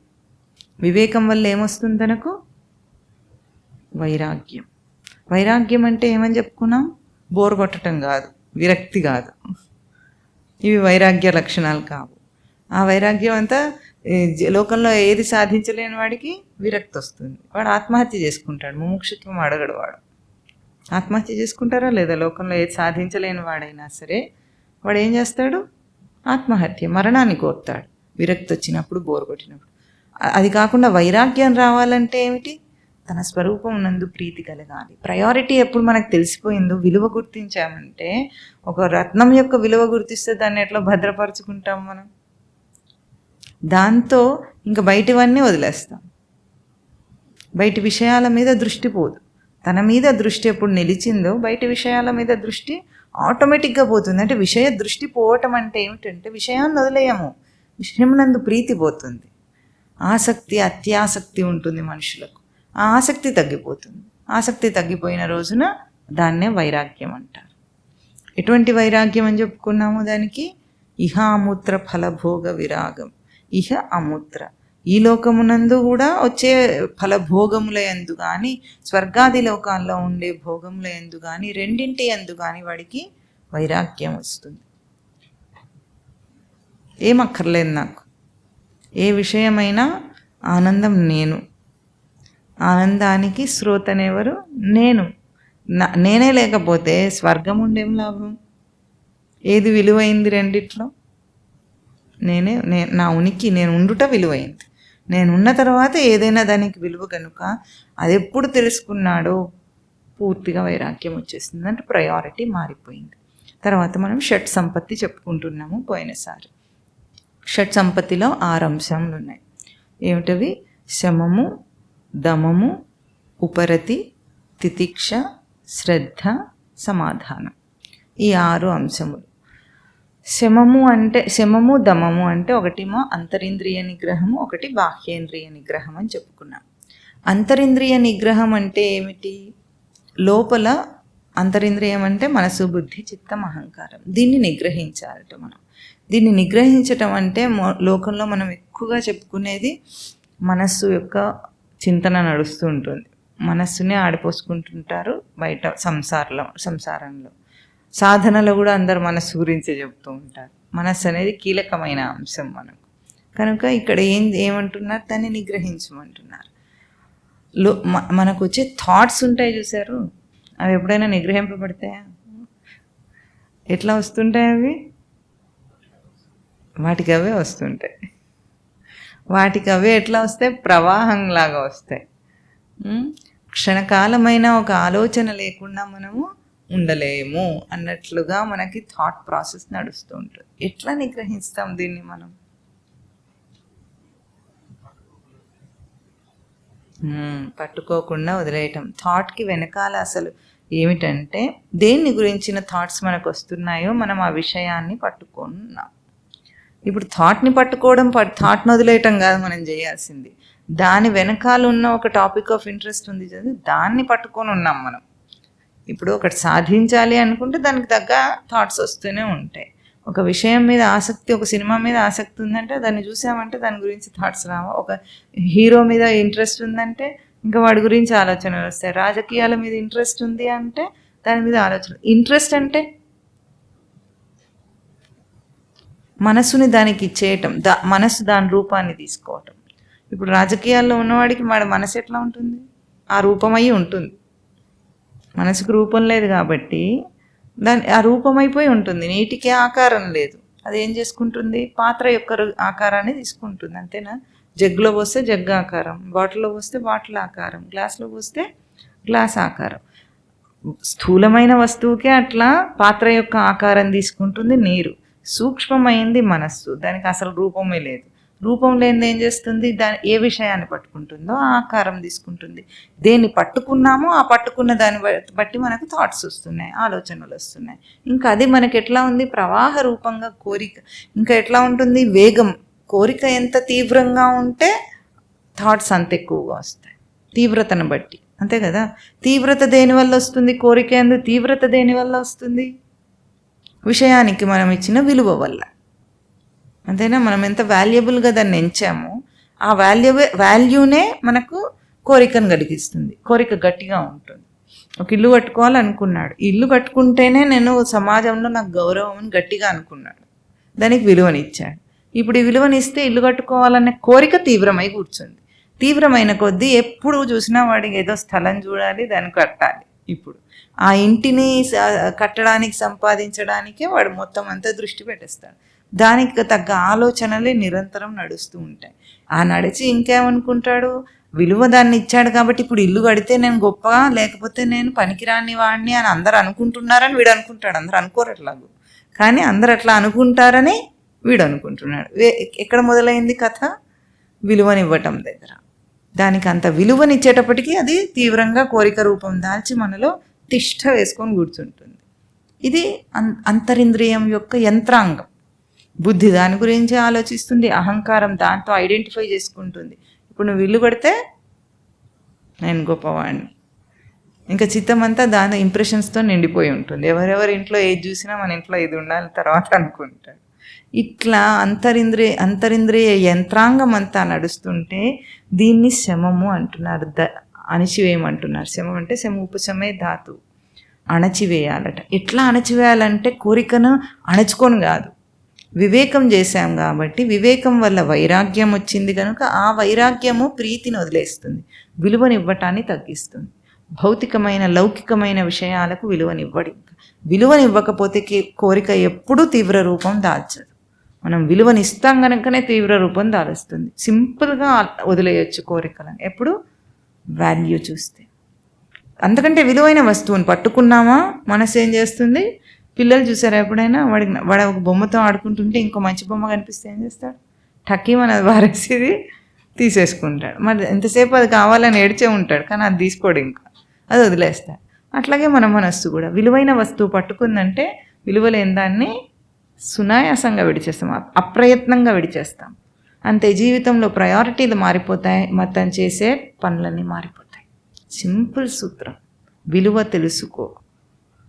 వివేకం వల్ల ఏమొస్తుంది తనకు? వైరాగ్యం. వైరాగ్యం అంటే ఏమని చెప్పుకున్నాం? బోర్ కొట్టడం కాదు, విరక్తి కాదు. ఇవి వైరాగ్య లక్షణాలు కావు. ఆ వైరాగ్యం అంతా లోకంలో ఏది సాధించలేని వాడికి విరక్తి వస్తుంది. వాడు ఆత్మహత్య చేసుకుంటాడు. ముముక్షుత్వం అడగడు. వాడు ఆత్మహత్య చేసుకుంటారా లేదా? లోకంలో ఏది సాధించలేని వాడైనా సరే వాడు ఏం చేస్తాడు? ఆత్మహత్య, మరణాన్ని కోరుతాడు విరక్తి వచ్చినప్పుడు, బోరు కొట్టినప్పుడు. అది కాకుండా వైరాగ్యం రావాలంటే ఏమిటి? తన స్వరూపం నందు ప్రీతి కలగాలి. ప్రయారిటీ ఎప్పుడు మనకు తెలిసిపోయిందో, విలువ గుర్తించామంటే, ఒక రత్నం యొక్క విలువ గుర్తిస్తే దాన్ని ఎట్లా భద్రపరుచుకుంటాం మనం? దాంతో ఇంకా బయటివన్నీ వదిలేస్తాం. బయటి విషయాల మీద దృష్టి పోదు. తన మీద దృష్టి ఎప్పుడు నిలిచిందో బయటి విషయాల మీద దృష్టి ఆటోమేటిక్గా పోతుంది. అంటే విషయ దృష్టి పోవటం అంటే ఏమిటంటే విషయాన్ని వదిలేయము, విషయం నందు ప్రీతి పోతుంది. ఆసక్తి, అత్యాసక్తి ఉంటుంది మనుషులకు. ఆ ఆసక్తి తగ్గిపోతుంది. ఆసక్తి తగ్గిపోయిన రోజున దాన్నే వైరాగ్యం అంటారు. ఎటువంటి వైరాగ్యం అని చెప్పుకున్నాము దానికి? ఇహ అమూత్ర ఫలభోగ విరాగం. ఇహ అమూత్ర, ఈ లోకమునందు కూడా వచ్చే ఫలభోగముల యందు కానీ, స్వర్గాది లోకాల్లో ఉండే భోగముల యందు కానీ, రెండింటి యందు కానీ వాడికి వైరాగ్యం వస్తుంది. ఏమక్కర్లేదు నాకు, ఏ విషయమైనా ఆనందం నేను. ఆనందానికి శ్రోతనెవరు? నేను. నేనే లేకపోతే స్వర్గం ఉండేం లాభం? ఏది విలువైంది రెండిట్లో? నా ఉనికి, నేను ఉండుట విలువైంది. నేను ఉన్న తర్వాత ఏదైనా దానికి విలువ కనుక అది ఎప్పుడు తెలుసుకున్నాడో పూర్తిగా వైరాగ్యం వచ్చేస్తుంది. అంటే ప్రయారిటీ మారిపోయింది. తర్వాత మనం షట్ సంపత్తి చెప్పుకుంటున్నాము పోయినసారి. షట్ సంపత్తిలో 6 అంశములు ఉన్నాయి. ఏమిటవి? శమము, దమము, ఉపరతి, తితిక్ష, శ్రద్ధ, సమాధానం. ఈ 6 అంశములు. శమము దమము అంటే ఒకటేమో అంతరింద్రియ నిగ్రహము, ఒకటి బాహ్యేంద్రియ నిగ్రహం అని చెప్పుకున్నాం. అంతరింద్రియ నిగ్రహం అంటే ఏమిటి? లోపల అంతరింద్రియం అంటే మనసు, బుద్ధి, చిత్తం, అహంకారం. దీన్ని నిగ్రహించాలట మనం. దీన్ని నిగ్రహించటం అంటే లోకంలో మనం ఎక్కువగా చెప్పుకునేది మనస్సు యొక్క చింతన నడుస్తూ ఉంటుంది. మనస్సునే ఆడిపోసుకుంటుంటారు బయట సంసారంలో. సాధనలో కూడా అందరు మనస్సు గురించే చెప్తూ ఉంటారు. మనస్సు అనేది కీలకమైన అంశం మనకు. కనుక ఇక్కడ ఏమంటున్నారు? దాన్ని నిగ్రహించమంటున్నారు. మనకు వచ్చే థాట్స్ ఉంటాయి చూసారు, అవి ఎప్పుడైనా నిగ్రహింపబడతాయా? ఎట్లా వస్తుంటాయి అవి? వాటికి అవే వస్తుంటాయి. వాటికి అవే ఎట్లా వస్తాయి? ప్రవాహంలాగా వస్తాయి. క్షణకాలమైన ఒక ఆలోచన లేకుండా మనము ఉండలేము అన్నట్లుగా మనకి థాట్ ప్రాసెస్ నడుస్తూ ఉంటుంది. ఎట్లా నిగ్రహిస్తాం దీన్ని మనం? పట్టుకోకుండా వదిలేయటం. థాట్కి వెనకాల అసలు ఏమిటంటే దేన్ని గురించిన థాట్స్ మనకు వస్తున్నాయో మనం ఆ విషయాన్ని పట్టుకున్నాం. ఇప్పుడు థాట్ని పట్టుకోవడం, థాట్ని వదిలేయటం కాదు మనం చేయాల్సింది. దాని వెనకాల ఉన్న ఒక టాపిక్ ఆఫ్ ఇంట్రెస్ట్ ఉంది కదా, దాన్ని పట్టుకొని ఉన్నాం మనం. ఇప్పుడు ఒకటి సాధించాలి అనుకుంటే దానికి తగ్గ థాట్స్ వస్తూనే ఉంటాయి. ఒక విషయం మీద ఆసక్తి, ఒక సినిమా మీద ఆసక్తి ఉందంటే దాన్ని చూసామంటే దాని గురించి థాట్స్ రావా? ఒక హీరో మీద ఇంట్రెస్ట్ ఉందంటే ఇంకా వాడి గురించి ఆలోచనలు వస్తాయి. రాజకీయాల మీద ఇంట్రెస్ట్ ఉంది అంటే దాని మీద ఆలోచన. ఇంట్రెస్ట్ అంటే మనస్సుని దానికి ఇచ్చేయటం, మనస్సు దాని రూపాన్ని తీసుకోవటం. ఇప్పుడు రాజకీయాల్లో ఉన్నవాడికి వాడి మనసు ఎట్లా ఉంటుంది? ఆ రూపమై ఉంటుంది. మనసుకు రూపం లేదు కాబట్టి ఆ రూపమైపోయి ఉంటుంది. నీటికి ఆకారం లేదు, అది ఏం చేసుకుంటుంది, పాత్ర యొక్క ఆకారాన్ని తీసుకుంటుంది. అంతేనా? జగ్గులో పోస్తే జగ్గు ఆకారం, బాటిల్లో పోస్తే బాటిల్ ఆకారం, గ్లాస్లో పోస్తే గ్లాస్ ఆకారం. స్థూలమైన వస్తువుకే అట్లా పాత్ర యొక్క ఆకారం తీసుకుంటుంది నీరు. సూక్ష్మమైంది మనస్సు, దానికి అసలు రూపమే లేదు. రూపం లేనిది ఏం చేస్తుంది, దాని ఏ విషయాన్ని పట్టుకుంటుందో ఆ ఆకారం తీసుకుంటుంది. దేన్ని పట్టుకున్నామో ఆ పట్టుకున్న దాన్ని బట్టి మనకు థాట్స్ వస్తున్నాయి, ఆలోచనలు వస్తున్నాయి. ఇంకా అది మనకి ఎట్లా ఉంది, ప్రవాహ రూపంగా కోరిక. ఇంకా ఎట్లా ఉంటుంది, వేగం. కోరిక ఎంత తీవ్రంగా ఉంటే థాట్స్ అంత ఎక్కువగా వస్తాయి, తీవ్రతను బట్టి. అంతే కదా? తీవ్రత దేనివల్ల వస్తుంది, కోరిక ఎందుకు తీవ్రత దేనివల్ల వస్తుంది, విషయానికి మనం ఇచ్చిన విలువ వల్ల. అంతేనా? మనం ఎంత వాల్యుబుల్గా దాన్ని ఎంచామో ఆ వాల్యూనే మనకు కోరికను కలిగిస్తుంది. కోరిక గట్టిగా ఉంటుంది. ఒక ఇల్లు కట్టుకోవాలనుకున్నాడు, ఇల్లు కట్టుకుంటేనే నేను సమాజంలో నాకు గౌరవం అని గట్టిగా అనుకున్నాడు, దానికి విలువనిచ్చాడు. ఇప్పుడు ఈ విలువనిస్తే ఇల్లు కట్టుకోవాలనే కోరిక తీవ్రమై కూర్చుంది. తీవ్రమైన కొద్దీ ఎప్పుడు చూసినా వాడికి ఏదో స్థలం చూడాలి, దాన్ని కట్టాలి. ఇప్పుడు ఆ ఇంటిని కట్టడానికి సంపాదించడానికే వాడు మొత్తం అంతా దృష్టి పెట్టేస్తాడు. దానికి తగ్గ ఆలోచనలే నిరంతరం నడుస్తూ ఉంటాయి. ఆ నడిచి ఇంకేమనుకుంటాడు, విలువ దాన్ని ఇచ్చాడు కాబట్టి ఇప్పుడు ఇల్లు కడితే నేను గొప్ప, లేకపోతే నేను పనికిరాని వాడిని అని అందరు అనుకుంటున్నారని వీడు అనుకుంటాడు. అందరు అనుకోరు అట్లాగూ, కానీ అందరు అట్లా అనుకుంటారని వీడు అనుకుంటున్నాడు. ఎక్కడ మొదలైంది కథ, విలువనివ్వటం దగ్గర. దానికి అంత విలువనిచ్చేటప్పటికీ అది తీవ్రంగా కోరిక రూపం దాల్చి మనలో తిష్ట వేసుకొని కూర్చుంటుంది. ఇది అంతరింద్రియం యొక్క యంత్రాంగం. బుద్ధి దాని గురించి ఆలోచిస్తుంది, అహంకారం దాంతో ఐడెంటిఫై చేసుకుంటుంది. ఇప్పుడు నువ్వు ఇల్లు కడితే నేను గొప్పవాడిని, ఇంకా చిత్తం అంతా దాని ఇంప్రెషన్స్తో నిండిపోయి ఉంటుంది. ఎవరెవరి ఇంట్లో ఏది చూసినా మన ఇంట్లో ఇది ఉండాలి తర్వాత అనుకుంటాడు. ఇట్లా అంతరింద్రియ యంత్రాంగం అంతా నడుస్తుంటే దీన్ని శమము అంటున్నారు, అణిచివేయమంటున్నారు. శమం అంటే శమ ఉపశమే ధాతు, అణచివేయాలట. ఎట్లా అణచివేయాలంటే కోరికను అణచుకొని కాదు, వివేకం చేశాం కాబట్టి వివేకం వల్ల వైరాగ్యం వచ్చింది కనుక ఆ వైరాగ్యము ప్రీతిని వదిలేస్తుంది, విలువనివ్వటాన్ని తగ్గిస్తుంది. భౌతికమైన లౌకికమైన విషయాలకు విలువనివ్వడు. విలువనివ్వకపోతే కోరిక ఎప్పుడూ తీవ్ర రూపం దాల్చదు. మనం విలువనిస్తాం కనుకనే తీవ్ర రూపం దాలుస్తుంది. సింపుల్గా వదిలేయచ్చు కోరికలను ఎప్పుడు వాల్యూ చూస్తే. అంతకంటే విలువైన వస్తువుని పట్టుకున్నామా మనసు ఏం చేస్తుంది, పిల్లలు చూసారా ఎప్పుడైనా, వాడు ఒక బొమ్మతో ఆడుకుంటుంటే ఇంకో మంచి బొమ్మ కనిపిస్తే ఏం చేస్తాడు, టక్కీ మన వారేసేది తీసేసుకుంటాడు. మరి ఎంతసేపు అది కావాలని ఏడ్చే ఉంటాడు, కానీ అది తీసుకోడు, ఇంకా అది వదిలేస్తాడు. అట్లాగే మన మనస్సు కూడా విలువైన వస్తువు పట్టుకుందంటే విలువలేని దాన్ని సునాయాసంగా విడిచేస్తాం, అప్రయత్నంగా విడిచేస్తాం. అంతే, జీవితంలో ప్రయారిటీలు మారిపోతాయి, మొత్తం చేసే పనులన్నీ మారిపోతాయి. సింపుల్ సూత్రం, విలువ తెలుసుకో.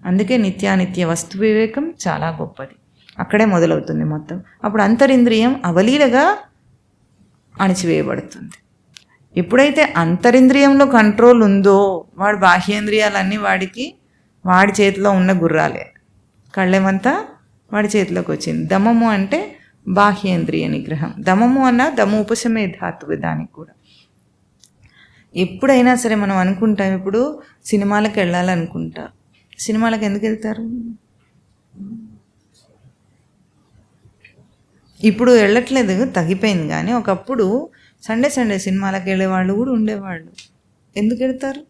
అందుకే నిత్యానిత్య వస్తు వివేకం చాలా గొప్పది. అక్కడే మొదలవుతుంది మొత్తం. అప్పుడు అంతరింద్రియం అవలీలగా అణిచివేయబడుతుంది. ఎప్పుడైతే అంతరింద్రియంలో కంట్రోల్ ఉందో వాడు బాహ్యేంద్రియాలన్నీ వాడి చేతిలో ఉన్న గుర్రాలే, కళ్ళేమంతా వాడి చేతిలోకి వచ్చింది. దమము అంటే బాహ్యేంద్రియ నిగ్రహం. దమము అన్న దము ఉపశమే ధాతువు. దానికి కూడా ఎప్పుడైనా సరే మనం అనుకుంటాం, ఇప్పుడు సినిమాలకు వెళ్ళాలనుకుంటా, సినిమాలకు ఎందుకు వెళ్తారు, ఇప్పుడు వెళ్ళట్లేదు, తగ్గిపోయింది. కానీ ఒకప్పుడు సండే సినిమాలకు వెళ్ళేవాళ్ళు కూడా ఉండేవాళ్ళు. ఎందుకు వెళ్తారు,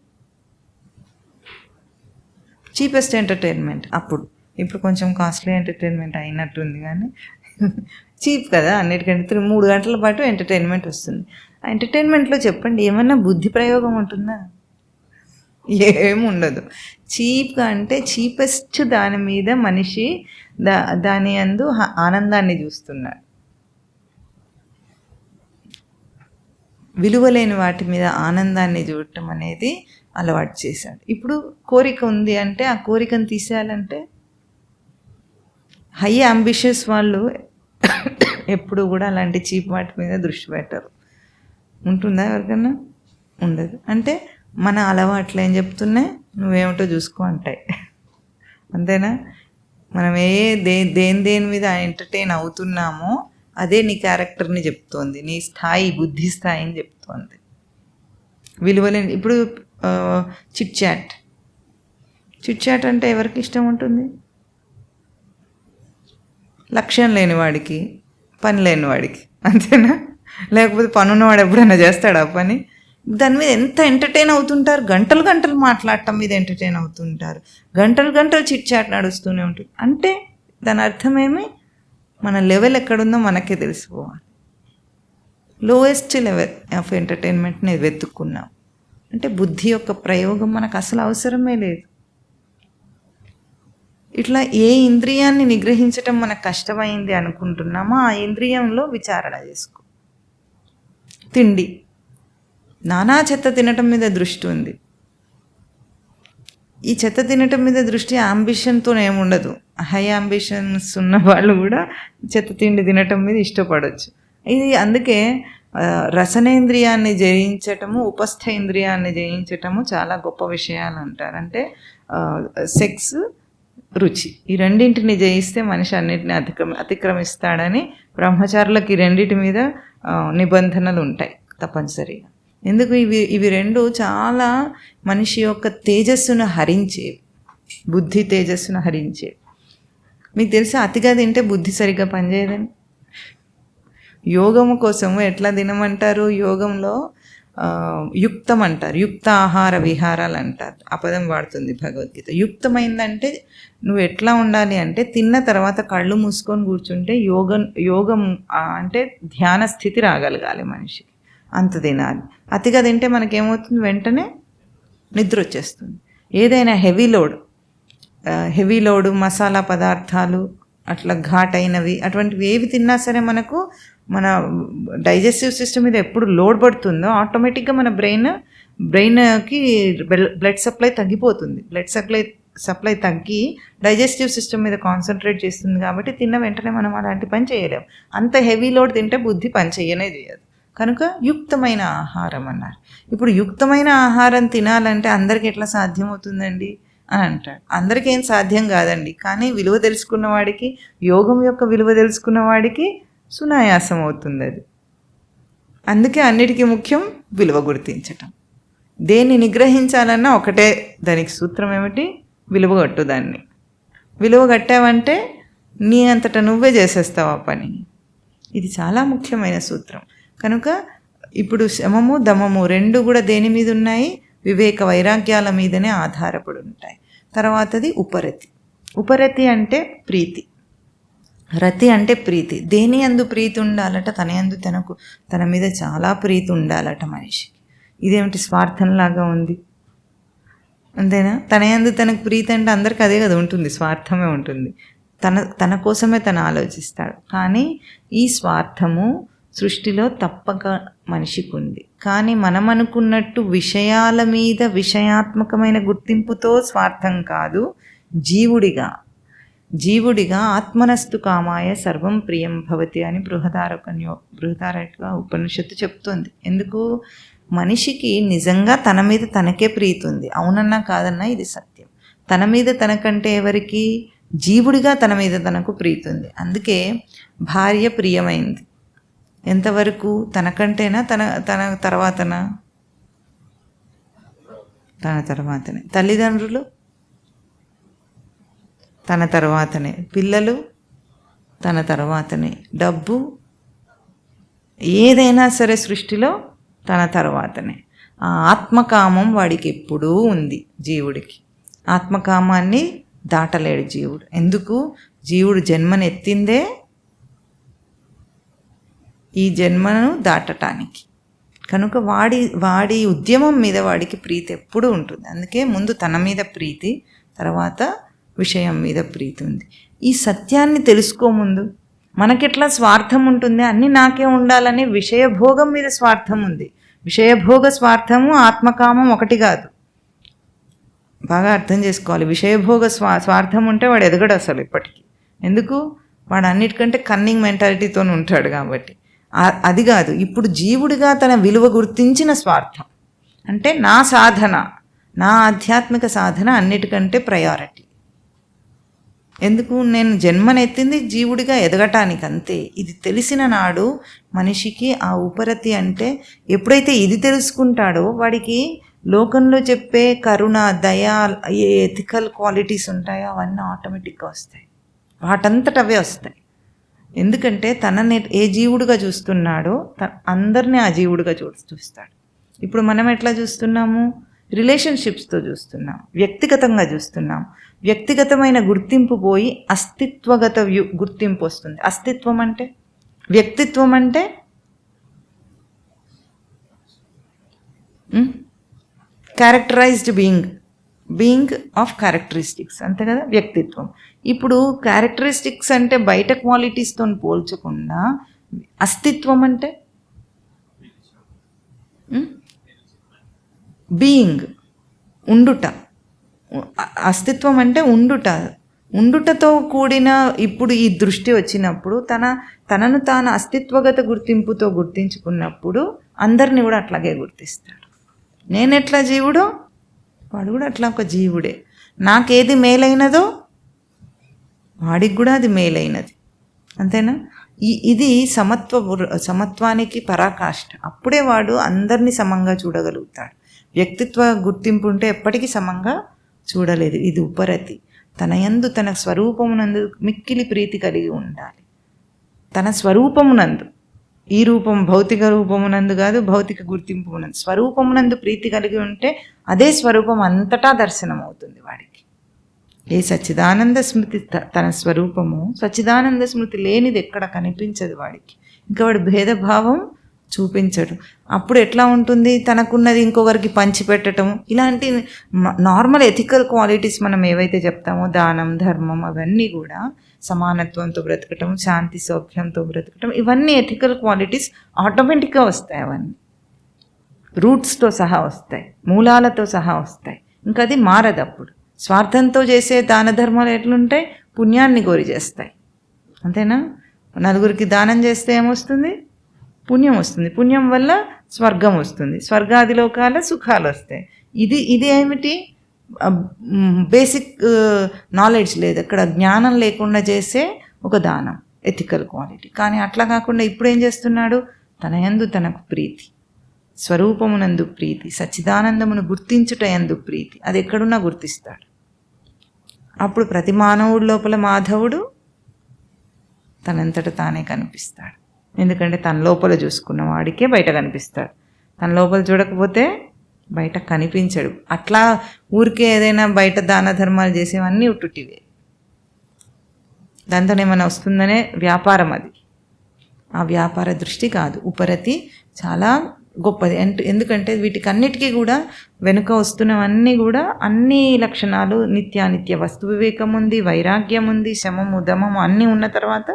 చీపెస్ట్ ఎంటర్టైన్మెంట్ అప్పుడు. ఇప్పుడు కొంచెం కాస్ట్లీ ఎంటర్టైన్మెంట్ అయినట్టుంది, కానీ చీప్ కదా అన్నిటికంటే. 3 గంటల పాటు ఎంటర్టైన్మెంట్ వస్తుంది. ఆ ఎంటర్టైన్మెంట్లో చెప్పండి ఏమన్నా బుద్ధి ప్రయోగం ఉంటుందా, ఏముండదు. చీప్గా అంటే చీపెస్ట్ దాని మీద మనిషి దాని యందు ఆనందాన్ని చూస్తున్నాడు. విలువలేని వాటి మీద ఆనందాన్ని చూడటం అనేది అలవాటు చేశాడు. ఇప్పుడు కోరిక ఉంది అంటే ఆ కోరికను తీసేయాలంటే హై అంబిషియస్ వాళ్ళు ఎప్పుడు కూడా అలాంటి చీప్ వాటి మీద దృష్టి పెట్టరు. ఉంటుందా ఎవరికన్నా? ఉండదు. అంటే మన అలవాట్లు ఏం చెప్తున్నాయి, నువ్వేమిటో చూసుకో అంటాయి. అంతేనా? మనం దేని మీద ఎంటర్టైన్ అవుతున్నామో అదే నీ క్యారెక్టర్ని చెప్తోంది, నీ స్థాయి, బుద్ధి స్థాయిని చెప్తోంది. విలువలేని ఇప్పుడు చిట్ చాట్. చిట్ చాట్ అంటే ఎవరికి ఇష్టం ఉంటుంది? లక్ష్యం లేనివాడికి, పని లేనివాడికి, అంతేనా? లేకపోతే పని ఉన్నవాడు ఎప్పుడైనా చేస్తాడు ఆ పని? దాని మీద ఎంత ఎంటర్టైన్ అవుతుంటారు, గంటలు గంటలు మాట్లాడటం మీద ఎంటర్టైన్ అవుతుంటారు, గంటలు గంటలు చిట్ చాట్ నడుస్తూనే ఉంటుంది. అంటే దాని అర్థమేమి? మన లెవెల్ ఎక్కడుందో మనకే తెలిసిపోవాలి. లోయెస్ట్ లెవెల్ ఆఫ్ ఎంటర్టైన్మెంట్ని వెతుక్కున్నాం అంటే బుద్ధి యొక్క ప్రయోగం మనకు అసలు అవసరమే లేదు. ఇట్లా ఏ ఇంద్రియాన్ని నిగ్రహించటం మనకు కష్టమైంది అనుకుంటున్నామో ఆ ఇంద్రియంలో విచారణ చేసుకో. తిండి, నానా చెత్త తినటం మీద దృష్టి ఉంది. ఈ చెత్త తినటం మీద దృష్టి అంబిషన్తో ఏముండదు. హై అంబిషన్స్ ఉన్న వాళ్ళు కూడా చెత్త తిండి తినటం మీద ఇష్టపడవచ్చు. ఇది అందుకే రసనేంద్రియాన్ని జయించటము, ఉపస్థ ఇంద్రియాన్ని జయించటము చాలా గొప్ప విషయాలు అంటారు. అంటే సెక్స్, రుచి, ఈ రెండింటిని జయిస్తే మనిషి అన్నింటినీ అతిక్రమిస్తాడని బ్రహ్మచారులకి రెండింటి మీద నిబంధనలు ఉంటాయి తప్పనిసరిగా. ఎందుకు? ఇవి రెండు చాలా మనిషి యొక్క తేజస్సును హరించేవి, బుద్ధి తేజస్సును హరించేవి. మీకు తెలుసా అతిగా తింటే బుద్ధి సరిగ్గా పనిచేయదని? యోగము కోసము ఎట్లా తినమంటారు? యోగంలో యుక్తం అంటారు, యుక్త ఆహార విహారాలు అంటారు. ఆ పదం వాడుతుంది భగవద్గీత. యుక్తమైందంటే నువ్వు ఎట్లా ఉండాలి అంటే తిన్న తర్వాత కళ్ళు మూసుకొని కూర్చుంటే యోగం అంటే ధ్యాన స్థితి రాగలగాలి మనిషికి, అంత తినాలి. అతిగా తింటే మనకేమవుతుంది? వెంటనే నిద్ర వచ్చేస్తుంది. ఏదైనా హెవీ లోడ్ మసాలా పదార్థాలు, అట్లా ఘాటైనవి, అటువంటివి ఏవి తిన్నా సరే మనకు మన డైజెస్టివ్ సిస్టమ్ మీద ఎప్పుడు లోడ్ పడుతుందో ఆటోమేటిక్గా మన బ్రెయిన్కి బ్లడ్ సప్లై తగ్గిపోతుంది. బ్లడ్ సప్లై తగ్గి డైజెస్టివ్ సిస్టమ్ మీద కాన్సన్ట్రేట్ చేస్తుంది. కాబట్టి తిన్న వెంటనే మనం అలాంటి పని చేయలేం. అంత హెవీ లోడ్ తింటే బుద్ధి పని చేయదు. కనుక యుక్తమైన ఆహారం అన్నారు. ఇప్పుడు యుక్తమైన ఆహారం తినాలంటే అందరికీ ఎట్లా సాధ్యమవుతుందండి అని అంటాడు. అందరికీ ఏం సాధ్యం కాదండి. కానీ విలువ తెలుసుకున్న వాడికి, యోగం యొక్క విలువ తెలుసుకున్న వాడికి సునాయాసం అవుతుంది అది. అందుకే అన్నిటికీ ముఖ్యం విలువ గుర్తించటం. దేన్ని నిగ్రహించాలన్నా ఒకటే దానికి సూత్రం ఏమిటి? విలువ కట్టు. దాన్ని విలువ కట్టావంటే నీ అంతటా నువ్వే చేసేస్తావు ఆ పని. ఇది చాలా ముఖ్యమైన సూత్రం. కనుక ఇప్పుడు శమము దమము రెండు కూడా దేని మీద ఉన్నాయి? వివేక వైరాగ్యాల మీదనే ఆధారపడి ఉంటాయి. తర్వాతది ఉపరతి. ఉపరతి అంటే ప్రీతి, రతి అంటే ప్రీతి. దేని యందు ప్రీతి ఉండాలట? తన మీద చాలా ప్రీతి ఉండాలట మనిషికి. ఇదేమిటి స్వార్థంలాగా ఉంది, అంతేనా? తన యందు తనకు ప్రీతి అంటే అందరికి అదే కదా ఉంటుంది, స్వార్థమే ఉంటుంది. తన కోసమే తను ఆలోచిస్తాడు. కానీ ఈ స్వార్థము సృష్టిలో తప్పక మనిషికి ఉంది. కానీ మనం అనుకున్నట్టు విషయాల మీద విషయాత్మకమైన గుర్తింపుతో స్వార్థం కాదు. జీవుడిగా ఆత్మనస్తు కామాయ సర్వం ప్రియం భవతి అని బృహదారక ఉపనిషత్తు చెప్తుంది. ఎందుకు? మనిషికి నిజంగా తన మీద తనకే ప్రీతి ఉంది. అవునన్నా కాదన్నా ఇది సత్యం. తన మీద తనకంటే ఎవరికి? జీవుడిగా తన మీద తనకు ప్రీతి ఉంది. అందుకే భార్య ప్రియమైంది. ఎంతవరకు? తనకంటేనా తన తర్వాతనా? తన తర్వాతనే. తల్లిదండ్రులు తన తర్వాతనే. పిల్లలు తన తర్వాతనే. డబ్బు ఏదైనా సరే సృష్టిలో తన తర్వాతనే. ఆ ఆత్మకామం వాడికి ఎప్పుడూ ఉంది జీవుడికి. ఆత్మకామాన్ని దాటలేడు జీవుడు. ఎందుకు? జీవుడు జన్మనెత్తిందే ఈ జన్మను దాటటానికి. కనుక వాడి ఉద్యమం మీద వాడికి ప్రీతి ఎప్పుడూ ఉంటుంది. అందుకే ముందు తన మీద ప్రీతి, తర్వాత విషయం మీద ప్రీతి ఉంది. ఈ సత్యాన్ని తెలుసుకోముందు మనకెట్లా స్వార్థం ఉంటుంది? అన్నీ నాకే ఉండాలని విషయభోగం మీద స్వార్థం ఉంది. విషయభోగ స్వార్థము ఆత్మకామం ఒకటి కాదు. బాగా అర్థం చేసుకోవాలి. విషయభోగ స్వార్థం ఉంటే వాడు ఎదగడు అసలు ఎప్పటికీ. ఎందుకు? వాడు అన్నిటికంటే కన్నింగ్ మెంటాలిటీతో ఉంటాడు కాబట్టి. అది కాదు. ఇప్పుడు జీవుడిగా తన విలువ గుర్తించిన స్వార్థం అంటే నా సాధన, నా ఆధ్యాత్మిక సాధన అన్నిటికంటే ప్రయారిటీ. ఎందుకు? నేను జన్మనెత్తింది జీవుడిగా ఎదగటానికి, అంతే. ఇది తెలిసిన నాడు మనిషికి ఆ ఉపరతి అంటే ఎప్పుడైతే ఇది తెలుసుకుంటాడో వాడికి లోకంలో చెప్పే కరుణ, దయ, ఏ ఎథికల్ క్వాలిటీస్ ఉంటాయో అవన్నీ ఆటోమేటిక్గా వస్తాయి, వాటంతట అవే వస్తాయి. ఎందుకంటే తనని ఏ జీవుడుగా చూస్తున్నాడో అందరినీ ఆ జీవుడుగా చూస్తాడు. ఇప్పుడు మనం ఎట్లా చూస్తున్నాము? రిలేషన్షిప్స్తో చూస్తున్నాం, వ్యక్తిగతంగా చూస్తున్నాం. వ్యక్తిగతమైన గుర్తింపు పోయి అస్తిత్వగత గుర్తింపు వస్తుంది. అస్తిత్వం అంటే, వ్యక్తిత్వం అంటే క్యారెక్టరైజ్డ్ బీయింగ్ ఆఫ్ క్యారెక్టరిస్టిక్స్, అంతే కదా వ్యక్తిత్వం. ఇప్పుడు క్యారెక్టరిస్టిక్స్ అంటే బయట క్వాలిటీస్తో పోల్చకుండా అస్తిత్వం అంటే బీయింగ్, ఉండుట. అస్తిత్వం అంటే ఉండుటతో కూడిన. ఇప్పుడు ఈ దృష్టి వచ్చినప్పుడు తనను తాను అస్తిత్వగత గుర్తింపుతో గుర్తించుకున్నప్పుడు అందరినీ కూడా అట్లాగే గుర్తిస్తాడు. నేనెట్లా జీవుడో వాడు కూడా అట్లా ఒక జీవుడే. నాకేది మేలైనదో వాడికి కూడా అది మేలైనది, అంతేనా? ఇది సమత్వానికి పరాకాష్ఠ. అప్పుడే వాడు అందరినీ సమంగా చూడగలుగుతాడు. వ్యక్తిత్వ గుర్తింపు ఉంటే ఎప్పటికీ సమంగా చూడలేదు. ఇది ఉపరతి. తన యందు తన స్వరూపమునందు మిక్కిలి ప్రీతి కలిగి ఉండాలి. తన స్వరూపమునందు, ఈ రూపం భౌతిక రూపమునందు కాదు, భౌతిక గుర్తింపునందు, స్వరూపమునందు ప్రీతి కలిగి ఉంటే అదే స్వరూపం అంతటా దర్శనం అవుతుంది వాడికి. ఏ సచ్చిదానంద స్మృతి తన స్వరూపము, సచ్చిదానంద స్మృతి లేనిది ఎక్కడ కనిపించదు వాడికి. ఇంకా వాడు భేదభావం చూపించడు. అప్పుడు ఎట్లా ఉంటుంది? తనకున్నది ఇంకొకరికి పంచిపెట్టడం. ఇలాంటి నార్మల్ ఎథికల్ క్వాలిటీస్ మనం ఏవైతే చెప్తామో, దానం, ధర్మం, అవన్నీ కూడా సమానత్వంతో బ్రతకటం, శాంతి సౌఖ్యంతో బ్రతకటం, ఇవన్నీ ఎథికల్ క్వాలిటీస్ ఆటోమేటిక్గా వస్తాయి. అవన్నీ రూట్స్తో సహా వస్తాయి, మూలాలతో సహా వస్తాయి. ఇంకా అది మారదు. అప్పుడు స్వార్థంతో చేసే దాన ధర్మాలు ఎట్లుంటాయి? పుణ్యాన్ని కోరి చేస్తాయి, అంతేనా? నలుగురికి దానం చేస్తే ఏమొస్తుంది? పుణ్యం వస్తుంది. పుణ్యం వల్ల స్వర్గం వస్తుంది. స్వర్గాది లోకాల సుఖాలు వస్తాయి. ఇది ఏమిటి? బేసిక్ నాలెడ్జ్ లేదు అక్కడ, జ్ఞానం లేకుండా చేసే ఒక దానం, ఎథికల్ క్వాలిటీ. కానీ అట్లా కాకుండా ఇప్పుడు ఏం చేస్తున్నాడు? తన యందు తనకు ప్రీతి, స్వరూపమునందు ప్రీతి, సచ్చిదానందమును గుర్తించుట యందు ప్రీతి, అది ఎక్కడున్నా గుర్తిస్తాడు. అప్పుడు ప్రతి మానవుడి లోపల మాధవుడు తనంతట తానే కనిపిస్తాడు. ఎందుకంటే తన లోపల చూసుకున్న వాడికే బయట కనిపిస్తాడు. తన లోపల చూడకపోతే బయట కనిపించడు. అట్లా ఊరికే ఏదైనా బయట దాన ధర్మాలు చేసేవన్నీ ఉట్టుటివే. దాంతో ఏమైనా వస్తుందనే వ్యాపారం అది. ఆ వ్యాపార దృష్టి కాదు. ఉపరతి చాలా గొప్పది. ఎందుకంటే వీటికన్నిటికీ కూడా వెనుక వస్తున్నవన్నీ కూడా అన్ని లక్షణాలు, నిత్యానిత్య వస్తు వివేకం ఉంది, వైరాగ్యం ఉంది, శమము, దమము అన్నీ ఉన్న తర్వాత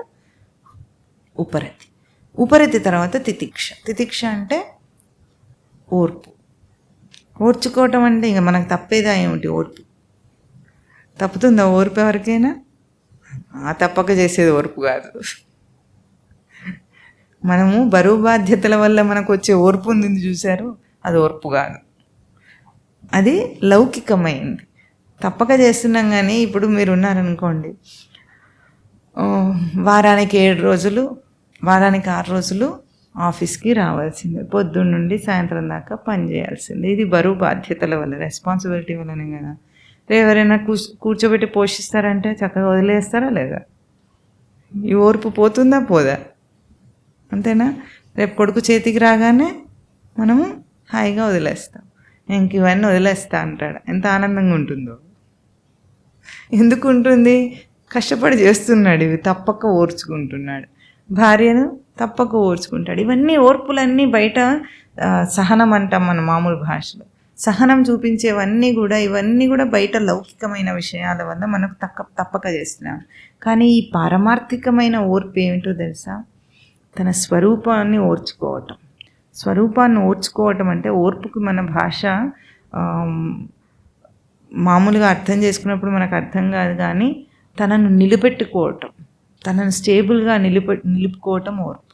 ఉపరతి. ఉపరతి తర్వాత తితిక్ష. తితిక్ష అంటే ఓర్పు. ఓర్చుకోవటం అంటే ఇంకా మనకు తప్పేదా ఏమిటి? ఓర్పు తప్పుతుందా? ఓర్పు ఎవరికైనా? తప్పక చేసేది ఓర్పు కాదు. మనము బరువు బాధ్యతల వల్ల మనకు వచ్చే ఓర్పు ఉంది చూశారు, అది ఓర్పు కాదు, అది లౌకికమైంది. తప్పక చేస్తున్నాం. కానీ ఇప్పుడు మీరు ఉన్నారనుకోండి, వారానికి 7 రోజులు, వారానికి 6 రోజులు ఆఫీస్కి రావాల్సిందే, పొద్దున్న నుండి సాయంత్రం దాకా పని చేయాల్సిందే. ఇది బరువు బాధ్యతల వల్ల, రెస్పాన్సిబిలిటీ వల్లనే కదా. ఎవరైనా కూర్చోబెట్టి పోషిస్తారంటే చక్కగా వదిలేస్తారా లేదా? ఈ ఓర్పు పోతుందా పోదా? అంతేనా? రేపు కొడుకు చేతికి రాగానే మనము హాయిగా వదిలేస్తాం. ఇంక ఇవన్నీ వదిలేస్తా అంటాడు. ఎంత ఆనందంగా ఉంటుందో. ఎందుకు ఉంటుంది? కష్టపడి చేస్తున్నాడు, ఇవి తప్పక ఓర్చుకుంటున్నాడు. భార్యను తప్పక ఓర్చుకుంటాడు. ఇవన్నీ ఓర్పులన్నీ బయట సహనం అంటాం మన మామూలు భాషలో. సహనం చూపించేవన్నీ కూడా, ఇవన్నీ కూడా బయట లౌకికమైన విషయాల వల్ల మనకు తప్పక చేస్తున్నాం. కానీ ఈ పారమార్థికమైన ఓర్పు ఏమిటో తెలుసా? తన స్వరూపాన్ని ఓర్చుకోవటం. స్వరూపాన్ని ఓర్చుకోవటం అంటే, ఓర్పుకి మన భాష మామూలుగా అర్థం చేసుకున్నప్పుడు మనకు అర్థం కాదు. కానీ తనను నిలబెట్టుకోవటం, తనను స్టేబుల్గా నిలుపుకోవటం ఓర్పు.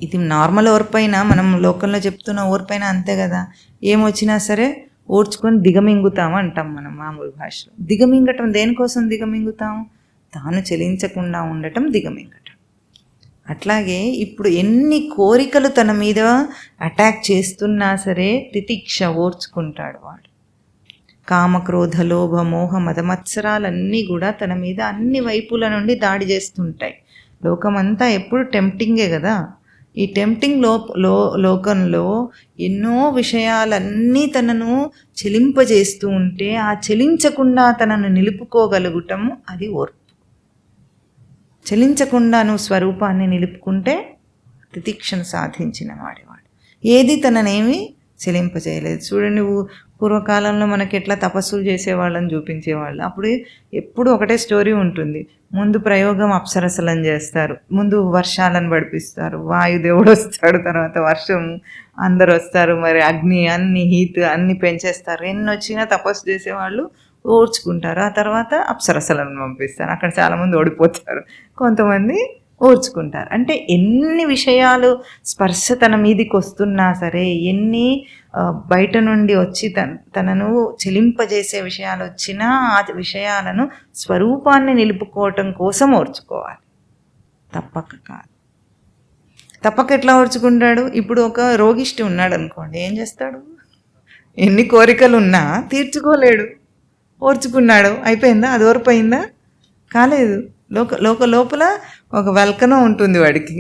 ఇది నార్మల్ ఓర్పైనా, మనం లోకంలో చెప్తున్న ఓర్పైనా అంతే కదా. ఏమొచ్చినా సరే ఓర్చుకొని దిగమింగుతాము అంటాం మనం మామూలు భాషలో. దిగమింగటం దేనికోసం దిగమింగుతాం? తాను చలించకుండా ఉండటం దిగమింగటం. అట్లాగే ఇప్పుడు ఎన్ని కోరికలు తన మీద అటాక్ చేస్తున్నా సరే తితిక్ష ఓర్చుకుంటాడు వాడు. కామక్రోధ లోభ మోహ మదమత్సరాలన్నీ కూడా తన మీద అన్ని వైపుల నుండి దాడి చేస్తుంటాయి. లోకమంతా ఎప్పుడు టెంప్టింగే కదా. ఈ టెంప్టింగ్ లోకంలో ఎన్నో విషయాలన్నీ తనను చెలింపజేస్తూ ఉంటే ఆ చెలించకుండా తనను నిలుపుకోగలుగుటం అది ఓర్పు. చెలించకుండా నువ్వు స్వరూపాన్ని నిలుపుకుంటే తితిక్షను సాధించిన వాడేవాడు. ఏది తననేమి చెలింపజేయలేదు. చూడండి, నువ్వు పూర్వకాలంలో మనకి ఎట్లా తపస్సులు చేసేవాళ్ళని చూపించేవాళ్ళు. అప్పుడు ఎప్పుడు ఒకటే స్టోరీ ఉంటుంది. ముందు ప్రయోగం అప్సరసలను చేస్తారు, ముందు వర్షాలను పడిపిస్తారు, వాయుదేవుడు వస్తాడు, తర్వాత వర్షం, అందరు వస్తారు, మరి అగ్ని అన్ని హీట్ అన్ని పెంచేస్తారు. ఎన్ని వచ్చినా తపస్సు చేసేవాళ్ళు ఓర్చుకుంటారు. ఆ తర్వాత అప్సరసలను పంపిస్తారు, అక్కడ చాలామంది ఓడిపోతారు, కొంతమంది ఓర్చుకుంటారు. అంటే ఎన్ని విషయాలు స్పర్శ తన మీదికి వస్తున్నా సరే, ఎన్ని బయట నుండి వచ్చి తనను చెలింపజేసే విషయాలు వచ్చినా ఆ విషయాలను స్వరూపాన్ని నిలుపుకోవటం కోసం ఓర్చుకోవాలి, తప్పక కాదు. తప్పక ఎట్లా ఓర్చుకుంటాడు? ఇప్పుడు ఒక రోగిష్టి ఉన్నాడు అనుకోండి, ఏం చేస్తాడు? ఎన్ని కోరికలు ఉన్నా తీర్చుకోలేడు, ఓర్చుకున్నాడు, అయిపోయిందా? అది ఓర్పయిందా? కాలేదు. లోపల ఒక వెల్కనం ఉంటుంది వాడికి,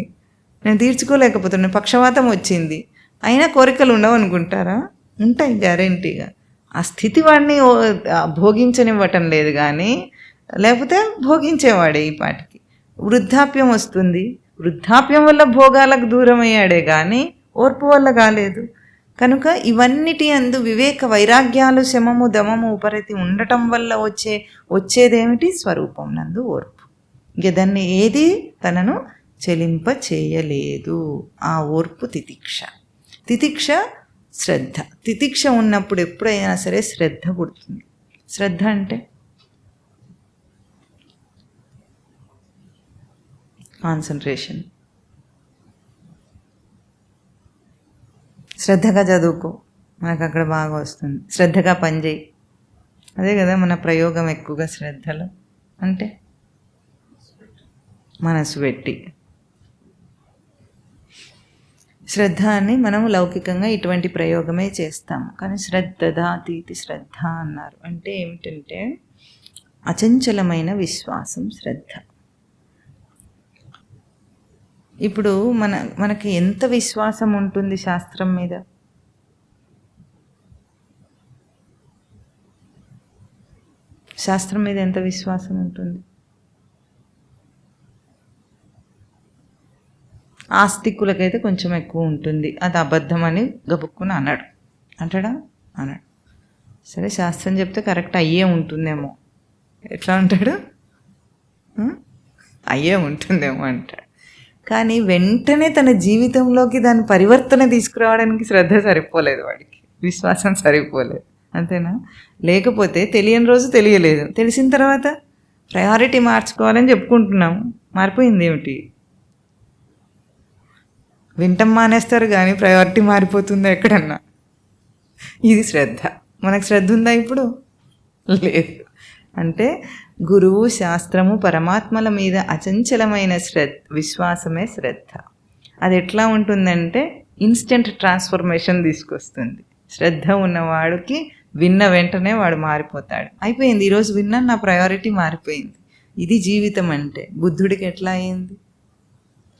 నేను తీర్చుకోలేకపోతున్నాను, పక్షవాతం వచ్చింది, అయినా కోరికలు ఉండవు అనుకుంటారా? ఉంటాయి గ్యారెంటీగా. ఆ స్థితి వాడిని భోగించనివ్వటం లేదు, కానీ లేకపోతే భోగించేవాడే ఈ పాటికి. వృద్ధాప్యం వస్తుంది, వృద్ధాప్యం వల్ల భోగాలకు దూరం అయ్యాడే కానీ ఓర్పు వల్ల కాలేదు. కనుక ఇవన్నిటి అందు వివేక వైరాగ్యాలు శమము దమము ఉపరతి ఉండటం వల్ల వచ్చేదేమిటి? స్వరూపం నందు ఓర్పు. ఇంక దాన్ని ఏది తనను చెలింప చేయలేదు. ఆ ఓర్పు తితిక్ష. తితిక్ష శ్రద్ధ. తితిక్ష ఉన్నప్పుడు ఎప్పుడైనా సరే శ్రద్ధ పుడుతుంది. శ్రద్ధ అంటే కాన్సన్ట్రేషన్. శ్రద్ధగా చదువుకో, మనకు అక్కడ బాగా వస్తుంది. శ్రద్ధగా పనిచేయి, అదే కదా మన ప్రయోగం ఎక్కువగా శ్రద్ధలో. అంటే మనసు పెట్టి. శ్రద్ధ అని మనం లౌకికంగా ఇటువంటి ప్రయోగమే చేస్తాము, కానీ శ్రద్ధదాతీతి శ్రద్ధ అన్నారు. అంటే ఏమిటంటే అచంచలమైన విశ్వాసం శ్రద్ధ. ఇప్పుడు మనకి ఎంత విశ్వాసం ఉంటుంది శాస్త్రం మీద? శాస్త్రం మీద ఎంత విశ్వాసం ఉంటుంది? ఆస్తికులకైతే కొంచెం ఎక్కువ ఉంటుంది, అది అబద్ధమని గబుక్కుని అంటాడా? అన్నాడు. సరే, శాస్త్రం చెప్తే కరెక్ట్ అయ్యే ఉంటుందేమో. ఎట్లా అంటాడు? అయ్యే ఉంటుందేమో అంటాడు. కానీ వెంటనే తన జీవితంలోకి దాని పరివర్తన తీసుకురావడానికి శ్రద్ధ సరిపోలేదు, వాడికి విశ్వాసం సరిపోలేదు. అంతేనా? లేకపోతే తెలియని రోజు తెలియలేదు, తెలిసిన తర్వాత ప్రయారిటీ మార్చుకోవాలని చెప్పుకుంటున్నాము, మారిపోయింది ఏమిటి? వింటం మానేస్తారు కానీ ప్రయారిటీ మారిపోతుందా ఎక్కడన్నా? ఇది శ్రద్ధ. మనకు శ్రద్ధ ఉందా ఇప్పుడు? లేదు. అంటే గురువు, శాస్త్రము, పరమాత్మల మీద అచంచలమైన విశ్వాసమే శ్రద్ధ. అది ఎట్లా ఉంటుందంటే ఇన్స్టెంట్ ట్రాన్స్ఫర్మేషన్ తీసుకొస్తుంది. శ్రద్ధ ఉన్నవాడికి విన్న వెంటనే వాడు మారిపోతాడు. అయిపోయింది, ఈరోజు విన్నాను, నా ప్రయారిటీ మారిపోయింది. ఇది జీవితం అంటే. బుద్ధుడికి ఎట్లా అయింది?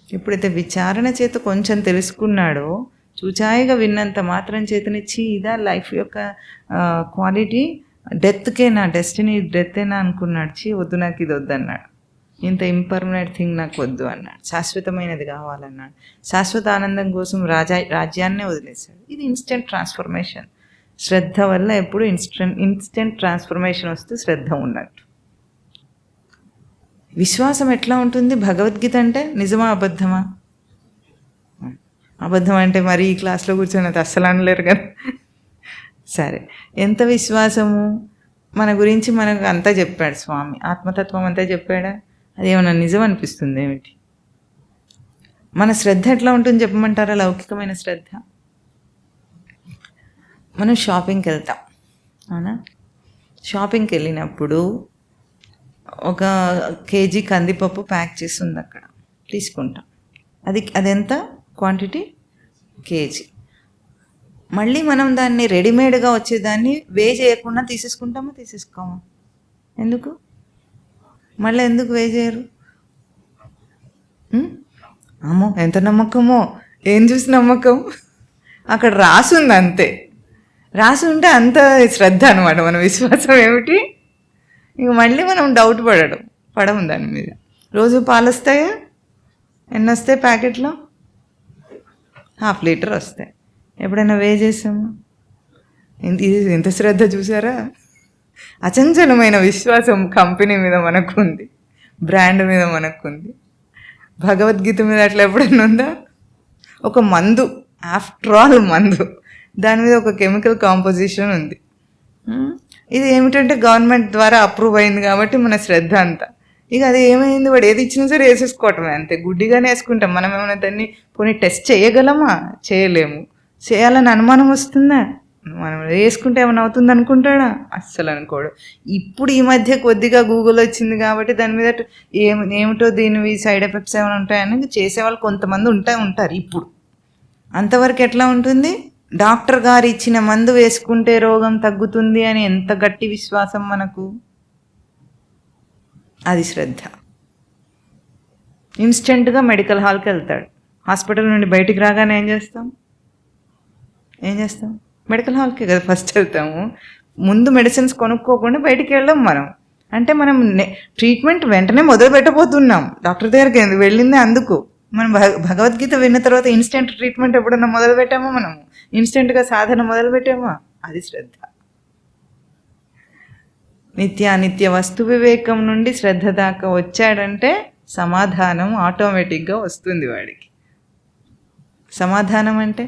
ఎప్పుడైతే విచారణ చేత కొంచెం తెలుసుకున్నాడో, చూచాయిగా విన్నంత మాత్రం చేతనిచ్చి ఇదా లైఫ్ యొక్క క్వాలిటీ, డెత్కే నా డెస్టినీ డెత్తేనా అనుకున్నాడు. వద్దు, నాకు ఇది వద్దన్నాడు, ఇంత ఇంపర్మనెంట్ థింగ్ నాకు వద్దు అన్నాడు, శాశ్వతమైనది కావాలన్నాడు. శాశ్వత ఆనందం కోసం రాజ్యాన్నే వదిలేశాడు. ఇది ఇన్స్టెంట్ ట్రాన్స్ఫర్మేషన్. శ్రద్ధ వల్ల ఎప్పుడు ఇన్స్టెంట్ ట్రాన్స్ఫర్మేషన్ వస్తూ శ్రద్ధ ఉన్నట్టు. విశ్వాసం ఎట్లా ఉంటుంది? భగవద్గీత అంటే నిజమా అబద్ధమా? అబద్ధం అంటే మరి ఈ క్లాస్లో కూర్చొని అది అస్సలు అనలేరు కదా. సరే, ఎంత విశ్వాసము? మన గురించి మనకు అంతా చెప్పాడు స్వామి, ఆత్మతత్వం అంతా చెప్పాడా? అదేమన్నా నిజం అనిపిస్తుంది ఏమిటి? మన శ్రద్ధ ఎట్లా ఉంటుంది చెప్పమంటారా? లౌకికమైన శ్రద్ధ. మనం షాపింగ్కి వెళ్తాం, అవునా? షాపింగ్కి వెళ్ళినప్పుడు ఒక కేజీ కందిపప్పు ప్యాక్ చేసి ఉంది అక్కడ, తీసుకుంటాం. అదెంత క్వాంటిటీ? కేజీ. మళ్ళీ మనం దాన్ని రెడీమేడ్గా వచ్చేదాన్ని వే చేయకుండా తీసేసుకోమా? ఎందుకు మళ్ళీ ఎందుకు వే చేయరు? అమ్మో ఎంత నమ్మకమో, ఏం చూసి నమ్మకం? అక్కడ రాసుంది అంతే. రాసి ఉంటే అంత శ్రద్ధ అనమాట. మన విశ్వాసం ఏమిటి? ఇక మళ్ళీ మనం డౌట్ పడము దాని మీద. రోజు పాలు వస్తాయా? ఎన్ని వస్తాయి ప్యాకెట్లో? 1/2 లీటర్ వస్తాయి. ఎప్పుడైనా వే చేసాము? ఇది ఎంత శ్రద్ధ చూసారా? అచంచలమైన విశ్వాసం కంపెనీ మీద మనకుంది, బ్రాండ్ మీద మనకుంది. భగవద్గీత మీద అట్లా ఎప్పుడైనా ఉందా? ఒక మందు, ఆఫ్టర్ ఆల్ మందు, దాని మీద ఒక కెమికల్ కాంపోజిషన్ ఉంది. ఇది ఏమిటంటే గవర్నమెంట్ ద్వారా అప్రూవ్ అయింది కాబట్టి మన శ్రద్ధ అంతా. ఇక అది ఏమైంది, వాడు ఏది ఇచ్చినా సరే వేసేసుకోవటమే అంతే, గుడ్డిగానే వేసుకుంటాం. మనం ఏమైనా దాన్ని పోనీ టెస్ట్ చేయగలమా? చేయలేము. చేయాలని అనుమానం వస్తుందా? మనం వేసుకుంటే ఏమైనా అవుతుంది అనుకుంటాడా? అస్సలు అనుకోడు. ఇప్పుడు ఈ మధ్య కొద్దిగా గూగుల్ వచ్చింది కాబట్టి దాని మీద ఏమిటో దీనివి సైడ్ ఎఫెక్ట్స్ ఏమైనా ఉంటాయని చేసేవాళ్ళు కొంతమంది ఉంటారు. ఇప్పుడు అంతవరకు ఎట్లా ఉంటుంది? డాక్టర్ గారు ఇచ్చిన మందు వేసుకుంటే రోగం తగ్గుతుంది అని ఎంత గట్టి విశ్వాసం మనకు. అది శ్రద్ధ. ఇన్స్టెంట్గా మెడికల్ హాల్కి వెళ్తాడు. హాస్పిటల్ నుండి బయటికి రాగానే ఏం చేస్తాం? మెడికల్ హాల్కి కదా ఫస్ట్ వెళ్తాము. ముందు మెడిసిన్స్ కొనుక్కోకుండా బయటికి వెళ్ళాం మనం. అంటే మనం ట్రీట్మెంట్ వెంటనే మొదలు పెట్టబోతున్నాం. డాక్టర్ దగ్గరికి వెళ్ళిందే అందుకు. మనం భగవద్గీత విన్న తర్వాత ఇన్స్టెంట్ ట్రీట్మెంట్ ఎప్పుడన్నా మొదలు పెట్టామా? మనము ఇన్స్టెంట్గా సాధన మొదలు పెట్టామా? అది శ్రద్ధ. నిత్యానిత్య వస్తు వివేకం నుండి శ్రద్ధ దాకా వచ్చాడంటే సమాధానం ఆటోమేటిక్గా వస్తుంది వాడికి. సమాధానం అంటే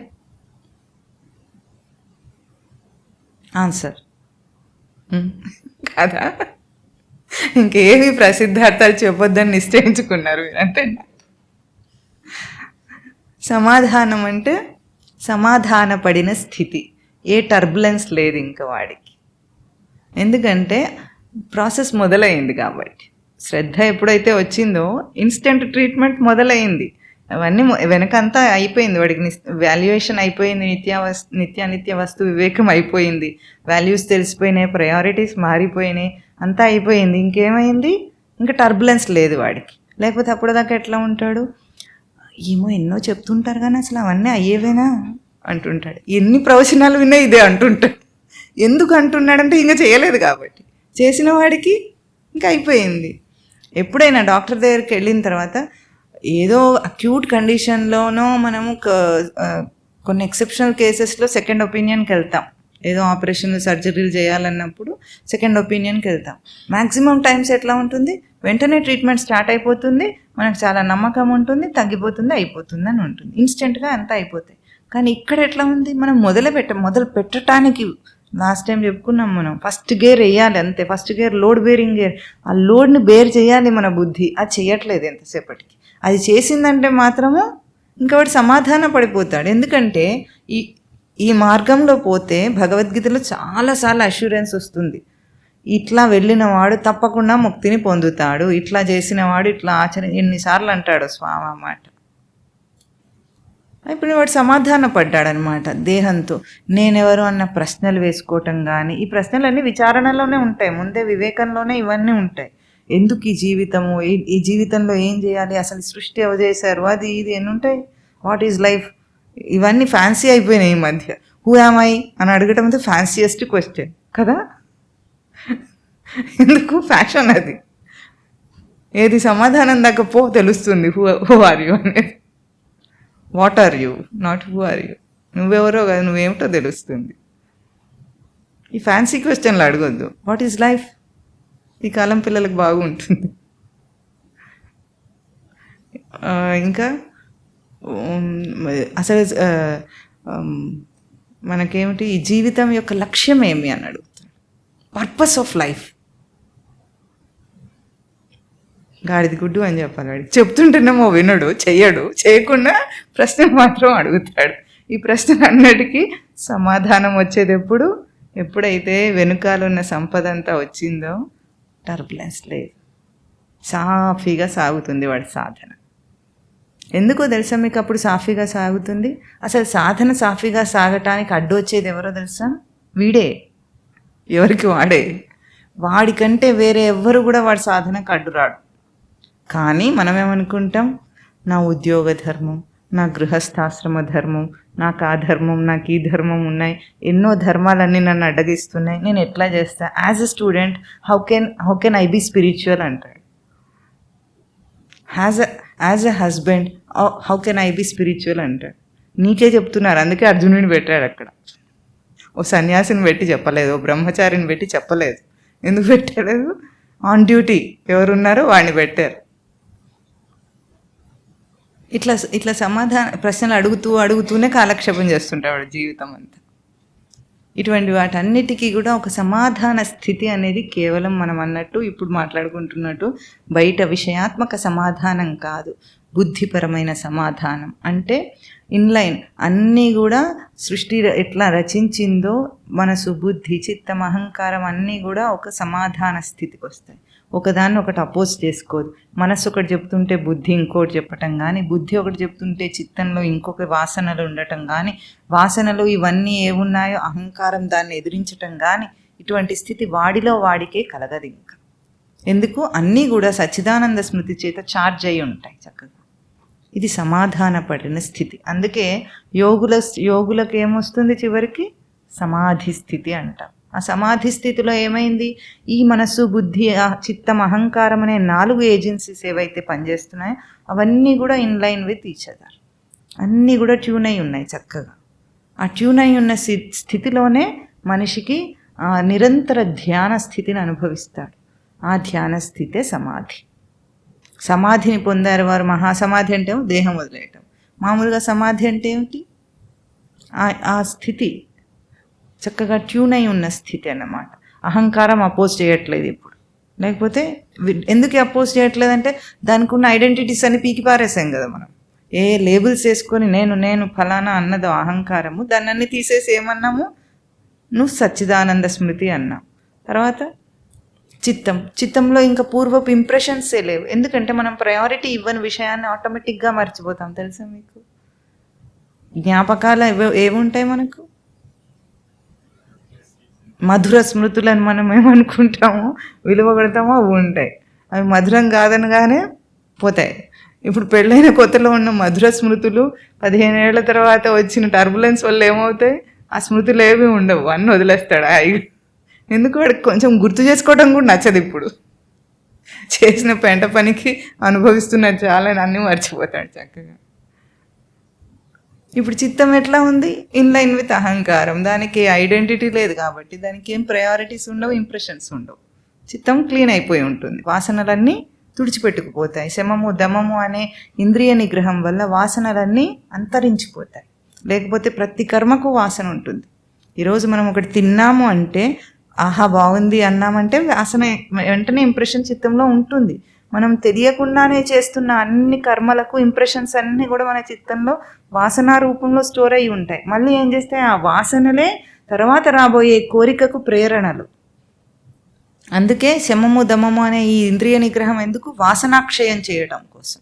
ఆన్సర్ కదా. ఇంకేవి ప్రసిద్ధార్థాలు చెప్పొద్దని నిశ్చయించుకున్నారు అంటే. సమాధానం అంటే సమాధానపడిన స్థితి, ఏ టర్బులెన్స్ లేదు ఇంకా వాడికి. ఎందుకంటే ప్రాసెస్ మొదలైంది కాబట్టి. శ్రద్ధ ఎప్పుడైతే వచ్చిందో ఇన్స్టెంట్ ట్రీట్మెంట్ మొదలైంది. అవన్నీ వెనకంతా అయిపోయింది. వాడికి వాల్యుయేషన్ అయిపోయింది, నిత్యానిత్య వస్తు వివేకం అయిపోయింది, వాల్యూస్ తెలిసిపోయినాయి, ప్రయారిటీస్ మారిపోయినాయి, అంతా అయిపోయింది. ఇంకేమైంది? ఇంకా టర్బులెన్స్ లేదు వాడికి. లేకపోతే అప్పటిదాకా ఎట్లా ఉంటాడు? ఏమో ఎన్నో చెప్తుంటారు కానీ అసలు అవన్నీ అయ్యేవేనా అంటుంటాడు. ఎన్ని ప్రవచనాలు విన్నా ఇదే అంటుంటాడు. ఎందుకు అంటున్నాడంటే ఇంకా చేయలేదు కాబట్టి. చేసిన వాడికి ఇంకా అయిపోయింది. ఎప్పుడైనా డాక్టర్ దగ్గరికి వెళ్ళిన తర్వాత ఏదో అక్యూట్ కండిషన్లోనో మనము కొన్ని ఎక్సెప్షనల్ కేసెస్లో సెకండ్ ఒపీనియన్కి వెళ్తాం. ఏదో ఆపరేషన్లు సర్జరీలు చేయాలన్నప్పుడు సెకండ్ ఒపీనియన్కి వెళ్తాం. మ్యాక్సిమం టైమ్స్ ఎట్లా ఉంటుంది? వెంటనే ట్రీట్మెంట్ స్టార్ట్ అయిపోతుంది, మనకు చాలా నమ్మకం ఉంటుంది, తగ్గిపోతుంది, అయిపోతుంది అని ఉంటుంది. ఇన్స్టెంట్గా అంతా అయిపోతాయి. కానీ ఇక్కడ ఎట్లా ఉంది? మనం మొదలు పెట్టడానికి లాస్ట్ టైం చెప్పుకున్నాం మనం, ఫస్ట్ గేర్ వేయాలి అంతే. First gear load bearing gear. ఆ లోడ్ని బేర్ చేయాలి మన బుద్ధి. అది చేయట్లేదు ఎంతసేపటికి. అది చేసిందంటే మాత్రము ఇంకా వాడు సమాధాన పడిపోతాడు. ఎందుకంటే ఈ మార్గంలో పోతే భగవద్గీతలో చాలాసార్లు అష్యూరెన్స్ వస్తుంది. ఇట్లా వెళ్ళిన వాడు తప్పకుండా ముక్తిని పొందుతాడు, ఇట్లా చేసిన వాడు ఇట్లా ఎన్నిసార్లు అంటాడు స్వామి అన్నమాట. ఇప్పుడు వాడు సమాధాన పడ్డాడనమాట దేహంతో. నేనెవరు అన్న ప్రశ్నలు వేసుకోవటం కానీ, ఈ ప్రశ్నలన్నీ విచారణలోనే ఉంటాయి, ముందే వివేకంలోనే ఇవన్నీ ఉంటాయి. ఎందుకు ఈ జీవితము, ఈ జీవితంలో ఏం చేయాలి, అసలు సృష్టి ఎవరు చేశారు, అది ఇది ఎన్ని ఉంటాయి. వాట్ ఈజ్ లైఫ్, ఇవన్నీ ఫ్యాన్సీ అయిపోయినాయి ఈ మధ్య. హూ యామ్ ఐ అని అడగటం అయితే ఫ్యాన్సీయెస్ట్ క్వశ్చన్ కదా. ఎందుకు? ఫ్యాషన్ అది. ఏది సమాధానం దాకా తెలుస్తుంది హూ ఆర్ యూ అనేది. What are you, not who are you. నువ్వెవరో కదా, నువ్వేమిటో తెలుస్తుంది. ఈ ఫ్యాన్సీ క్వశ్చన్లు అడగొద్దు. What is life? ఈ కాలం పిల్లలకు బాగుంటుంది. ఇంకా అసలు మనకేమిటి ఈ జీవితం యొక్క లక్ష్యం ఏమి అని అడుగుతాడు. Purpose of life. గాడిది గుడ్డు అని చెప్పాలి వాడికి. చెప్తుంటేనేమో వినడు, చెయ్యడు. చేయకుండా ప్రశ్న మాత్రం అడుగుతాడు. ఈ ప్రశ్న అన్నిటికీ సమాధానం వచ్చేది ఎప్పుడైతే వెనుకాలన్న సంపద అంతా వచ్చిందో టర్బులెన్స్ లేదు, సాఫీగా సాగుతుంది వాడి సాధన. ఎందుకో తెలుసా మీకు అప్పుడు సాఫీగా సాగుతుంది? అసలు సాధన సాఫీగా సాగటానికి అడ్డు వచ్చేది ఎవరో తెలుసా? వీడే, ఎవరికి వాడే. వాడికంటే వేరే ఎవ్వరు కూడా వాడి సాధనకు అడ్డురాడు. కానీ మనం ఏమనుకుంటాం, నా ఉద్యోగ ధర్మం, నా గృహస్థాశ్రమ ధర్మం, నాకు ఆ ధర్మం, నాకు ఈ ధర్మం ఉన్నాయి, ఎన్నో ధర్మాలన్నీ నన్ను అడ్డగిస్తున్నాయి, నేను ఎట్లా చేస్తా? As a student how can I be spiritual అంటాడు. As a husband how can I be spiritual అంటాడు. నీకే చెప్తున్నారు, అందుకే అర్జునుడిని పెట్టాడు అక్కడ. ఓ సన్యాసిని పెట్టి చెప్పలేదు, ఓ బ్రహ్మచారిని పెట్టి చెప్పలేదు. ఎందుకు పెట్టలేదు? ఆన్ డ్యూటీ ఎవరున్నారో వాడిని పెట్టారు. ఇట్లా సమాధాన ప్రశ్నలు అడుగుతూనే కాలక్షేపం చేస్తుంటాడు జీవితం అంతా. ఇటువంటి వాటన్నిటికీ కూడా ఒక సమాధాన స్థితి అనేది కేవలం మనం అన్నట్టు ఇప్పుడు మాట్లాడుకుంటున్నట్టు బయట విషయాత్మక సమాధానం కాదు, బుద్ధిపరమైన సమాధానం. అంటే ఇన్లైన్ అన్నీ కూడా సృష్టి ఎట్లా రచించిందో మనసు, బుద్ధి, చిత్తం, అహంకారం అన్నీ కూడా ఒక సమాధాన స్థితికి వస్తాయి. ఒకదాన్ని ఒకటి అపోజ్ చేసుకోదు. మనసు ఒకటి చెప్తుంటే బుద్ధి ఇంకోటి చెప్పటం కానీ, బుద్ధి ఒకటి చెప్తుంటే చిత్తంలో ఇంకొక వాసనలు ఉండటం కానీ, వాసనలు ఇవన్నీ ఏమున్నాయో అహంకారం దాన్ని ఎదిరించటం కానీ, ఇటువంటి స్థితి వాడిలో వాడికే కలగదు ఇంకా. ఎందుకు? అన్నీ కూడా సచ్చిదానంద స్మృతి చేత ఛార్జ్ అయి ఉంటాయి చక్కగా. ఇది సమాధాన పడిన స్థితి. అందుకే యోగులకు ఏమొస్తుంది చివరికి? సమాధి స్థితి అంటాం. ఆ సమాధి స్థితిలో ఏమైంది? ఈ మనస్సు, బుద్ధి, చిత్తం, అహంకారం అనే 4 ఏజెన్సీస్ ఏవైతే పనిచేస్తున్నాయో అవన్నీ కూడా ఇన్లైన్ విత్ ఈచ్ అదర్, అన్నీ కూడా ట్యూన్ అయి ఉన్నాయి చక్కగా. ఆ ట్యూన్ అయి ఉన్న స్థితిలోనే మనిషికి నిరంతర ధ్యాన స్థితిని అనుభవిస్తాడు. ఆ ధ్యాన స్థితే సమాధి. సమాధిని పొందారు వారు. మహాసమాధి అంటే దేహం వదిలేయటం. మామూలుగా సమాధి అంటే ఏమిటి? ఆ స్థితి చక్కగా ట్యూన్ అయి ఉన్న స్థితి అన్నమాట. అహంకారం అపోజ్ చేయట్లేదు ఇప్పుడు. లేకపోతే ఎందుకు అపోజ్ చేయట్లేదంటే దానికి ఉన్న ఐడెంటిటీస్ అన్ని పీకి పారేసాం కదా మనం. ఏ లేబుల్స్ వేసుకొని నేను ఫలానా అన్నదో అహంకారము, దాన్ని అన్ని తీసేసి ఏమన్నాము? నువ్వు సచ్చిదానంద స్మృతి అన్నాం. తర్వాత చిత్తంలో ఇంకా పూర్వపు ఇంప్రెషన్సే లేవు. ఎందుకంటే మనం ప్రయారిటీ ఇవ్వని విషయాన్ని ఆటోమేటిక్గా మర్చిపోతాం. తెలుసా మీకు? జ్ఞాపకాలు ఏముంటాయి మనకు? మధుర స్మృతులని మనం ఏమనుకుంటామో, విలువ పెడతామో అవి ఉంటాయి. అవి మధురం కాదనగానే పోతాయి. ఇప్పుడు పెళ్ళైన కొత్తలో ఉన్న మధుర స్మృతులు 15 ఏళ్ల తర్వాత వచ్చిన టర్బులెన్స్ వల్ల ఏమవుతాయి? ఆ స్మృతులు ఏమీ ఉండవు, అన్నీ వదిలేస్తాడు హాయిగా. ఎందుకు? వాడికి కొంచెం గుర్తు చేసుకోవడం కూడా నచ్చదు. ఇప్పుడు చేసిన పెంట పనికి అనుభవిస్తున్నది చాలా, అన్నీ మర్చిపోతాడు చక్కగా. ఇప్పుడు చిత్తం ఎట్లా ఉంది? ఇన్లైన్ విత్ అహంకారం. దానికి ఐడెంటిటీ లేదు కాబట్టి దానికి ఏం ప్రయారిటీస్ ఉండవు, ఇంప్రెషన్స్ ఉండవు. చిత్తం క్లీన్ అయిపోయి ఉంటుంది. వాసనలన్నీ తుడిచిపెట్టుకుపోతాయి. శమము, దమము అనే ఇంద్రియ నిగ్రహం వల్ల వాసనలన్నీ అంతరించిపోతాయి. లేకపోతే ప్రతి కర్మకు వాసన ఉంటుంది. ఈరోజు మనం ఒకటి తిన్నాము అంటే, ఆహా బాగుంది అన్నామంటే వాసన వెంటనే ఇంప్రెషన్ చిత్తంలో ఉంటుంది. మనం తెలియకుండానే చేస్తున్న అన్ని కర్మలకు ఇంప్రెషన్స్ అన్నీ కూడా మన చిత్తంలో వాసన రూపంలో స్టోర్ అయి ఉంటాయి. మళ్ళీ ఏం చేస్తాయి? ఆ వాసనలే తర్వాత రాబోయే కోరికకు ప్రేరణలు. అందుకే శమము, దమము అనే ఈ ఇంద్రియ నిగ్రహం ఎందుకు? వాసనాక్షయం చేయడం కోసం.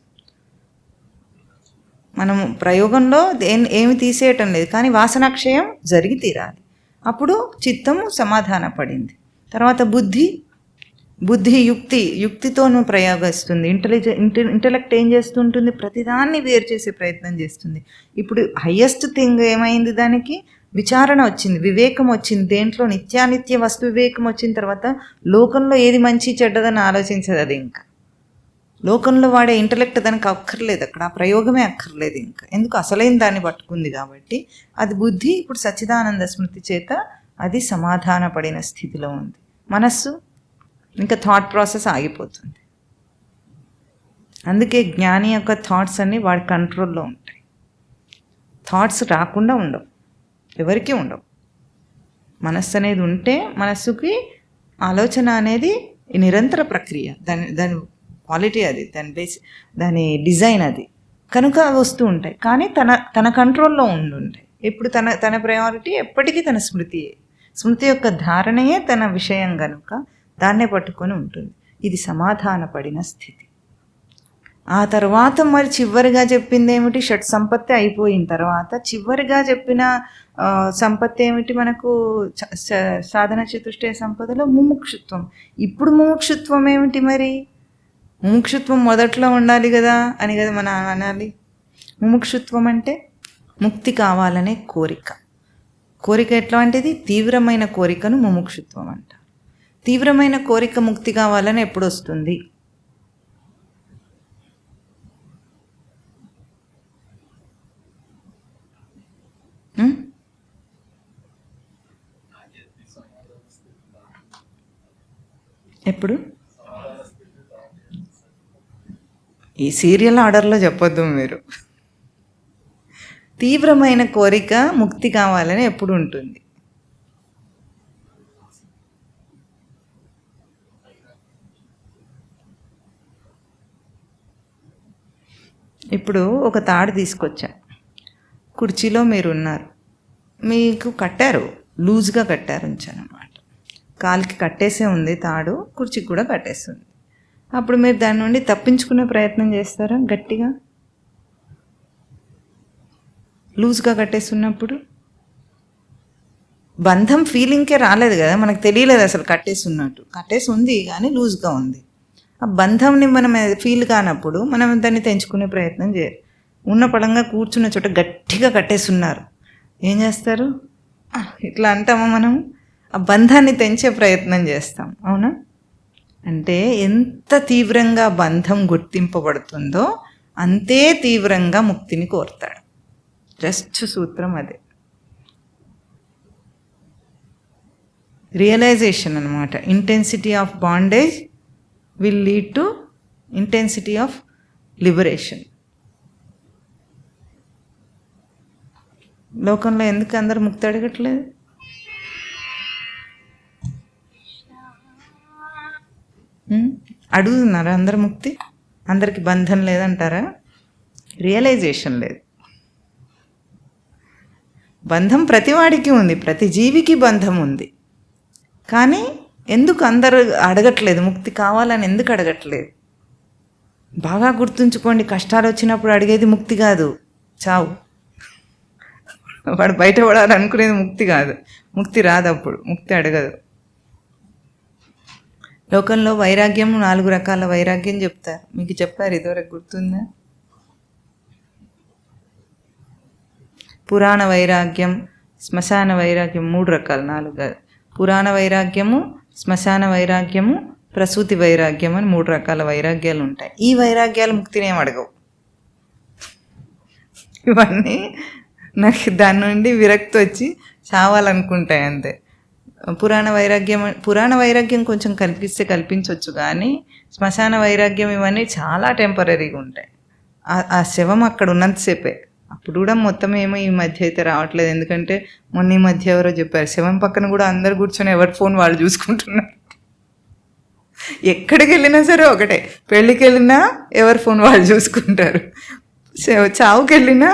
మనము ప్రయోగంలో ఏమి తీసేయటం లేదు, కానీ వాసనాక్షయం జరిగి తీరాలి. అప్పుడు చిత్తము సమాధాన పడింది. తర్వాత బుద్ధి యుక్తితోనూ ప్రయోగిస్తుంది. ఇంటెలెక్ట్ ఏం చేస్తుంటుంది? ప్రతిదాన్ని వేరు చేసే ప్రయత్నం చేస్తుంది. ఇప్పుడు హయ్యెస్ట్ థింగ్ ఏమైంది? దానికి విచారణ వచ్చింది, వివేకం వచ్చింది. దేంట్లో? నిత్యానిత్య వస్తు వివేకం వచ్చిన తర్వాత లోకంలో ఏది మంచి చెడ్డదని ఆలోచించదు అది. ఇంకా లోకంలో వాడే ఇంటెలెక్ట్ దానికి అక్కర్లేదు, అక్కడ ఆ ప్రయోగమే అక్కర్లేదు ఇంకా. ఎందుకు? అసలైన దాన్ని పట్టుకుంది కాబట్టి. అది బుద్ధి ఇప్పుడు సచ్చిదానంద స్మృతి చేత అది సమాధాన పడిన స్థితిలో ఉంది. మనస్సు ఇంకా థాట్ ప్రాసెస్ ఆగిపోతుంది. అందుకే జ్ఞాని యొక్క థాట్స్ అన్నీ వాడి కంట్రోల్లో ఉంటాయి. థాట్స్ రాకుండా ఉండవు, ఎవరికీ ఉండవు. మనస్సు అనేది ఉంటే మనస్సుకి ఆలోచన అనేది నిరంతర ప్రక్రియ. దాని క్వాలిటీ అది, దాని డిజైన్ అది. కనుక అవి వస్తూ ఉంటాయి, కానీ తన కంట్రోల్లో ఉంటాయి. ఇప్పుడు తన ప్రయారిటీ ఎప్పటికీ తన స్మృతి యొక్క ధారణయే తన విషయం కనుక దాన్నే పట్టుకొని ఉంటుంది. ఇది సమాధాన పడిన స్థితి. ఆ తర్వాత మరి చివరిగా చెప్పింది ఏమిటి? షట్ సంపత్తి అయిపోయిన తర్వాత చివరిగా చెప్పిన సంపత్తి ఏమిటి మనకు? సాధన చతుష్టయ సంపదలో ముముక్షుత్వం. ఇప్పుడు ముముక్షుత్వం ఏమిటి మరి? ముముక్షుత్వం మొదట్లో ఉండాలి కదా అని కదా మనం అనాలి. ముముక్షుత్వం అంటే ముక్తి కావాలనే కోరిక. కోరిక ఎట్లాంటిది? తీవ్రమైన కోరికను ముముక్షుత్వం అంటారు. తీవ్రమైన కోరిక ముక్తి కావాలని ఎప్పుడు వస్తుంది? ఎప్పుడు? ఈ సీరియల్ ఆర్డర్లో చెప్పొద్దు మీరు. తీవ్రమైన కోరిక ముక్తి కావాలని ఎప్పుడు ఉంటుంది? ఇప్పుడు ఒక తాడు తీసుకొచ్చా, కుర్చీలో మీరు ఉన్నారు, మీకు కట్టారు, లూజ్గా కట్టారు ఉంచానమాట. కాలికి కట్టేసే ఉంది తాడు, కుర్చీకి కూడా కట్టేస్తుంది. అప్పుడు మీరు దాని నుండి తప్పించుకునే ప్రయత్నం చేస్తారా? గట్టిగా లూజ్గా కట్టేస్తున్నప్పుడు బంధం ఫీలింగ్కే రాలేదు కదా, మనకు తెలియలేదు అసలు కట్టేసి ఉన్నట్టు. కట్టేసి ఉంది కానీ లూజ్గా ఉంది. ఆ బంధంని మనం ఫీల్ కానప్పుడు మనం దాన్ని తెంచుకునే ప్రయత్నం చేయరు. ఉన్న పడంగా కూర్చున్న చోట గట్టిగా కట్టేస్తున్నారు, ఏం చేస్తారు? ఇట్లా అంటామా మనం? ఆ బంధాన్ని తెంచే ప్రయత్నం చేస్తాం, అవునా? అంటే ఎంత తీవ్రంగా బంధం గుర్తింపబడుతుందో అంతే తీవ్రంగా ముక్తిని కోరుతాడు. జస్ట్ సూత్రం అదే. రియలైజేషన్ అనమాట. Intensity of bondage will lead to intensity of liberation. లోకంలో ఎందుకు అందరు ముక్తి అడగట్లేదు? అడుగుతున్నారా అందరు ముక్తి? అందరికి బంధం లేదంటారా? రియలైజేషన్ లేదు. బంధం ప్రతివాడికి ఉంది, ప్రతి జీవికి బంధం ఉంది. కానీ ఎందుకు అందరూ అడగట్లేదు? ముక్తి కావాలని ఎందుకు అడగట్లేదు? బాగా గుర్తుంచుకోండి, కష్టాలు వచ్చినప్పుడు అడిగేది ముక్తి కాదు, చావు. వాడు బయటపడాలనుకునేది ముక్తి కాదు. ముక్తి రాదు అప్పుడు, ముక్తి అడగదు. లోకంలో వైరాగ్యం 4 రకాల వైరాగ్యం చెప్తారు. మీకు చెప్పారు ఇదివరకు, గుర్తుందా? పురాణ వైరాగ్యం, శ్మశాన వైరాగ్యం, 3 రకాలు, 4 కాదు. పురాణ వైరాగ్యము, శ్మశాన వైరాగ్యము, ప్రసూతి వైరాగ్యం అని 3 రకాల వైరాగ్యాలు ఉంటాయి. ఈ వైరాగ్యాలు ముక్తిని ఏం అడగవు. ఇవన్నీ నాకు దాని నుండి విరక్తి వచ్చి చావాలనుకుంటాయి అంతే. పురాణ వైరాగ్యం కొంచెం కల్పించవచ్చు, కానీ శ్మశాన వైరాగ్యం ఇవన్నీ చాలా టెంపరీగా ఉంటాయి. ఆ శవం అక్కడ ఉన్నంతసేపే. అప్పుడు కూడా మొత్తం ఏమో ఈ మధ్య అయితే రావట్లేదు. ఎందుకంటే మొన్న ఈ మధ్య ఎవరో చెప్పారు, శవం పక్కన కూడా అందరు కూర్చొని ఎవరి ఫోన్ వాళ్ళు చూసుకుంటున్నారు. ఎక్కడికి వెళ్ళినా సరే ఒకటే, పెళ్ళికి వెళ్ళినా ఎవరి ఫోన్ వాళ్ళు చూసుకుంటారు, చావుకి వెళ్ళినా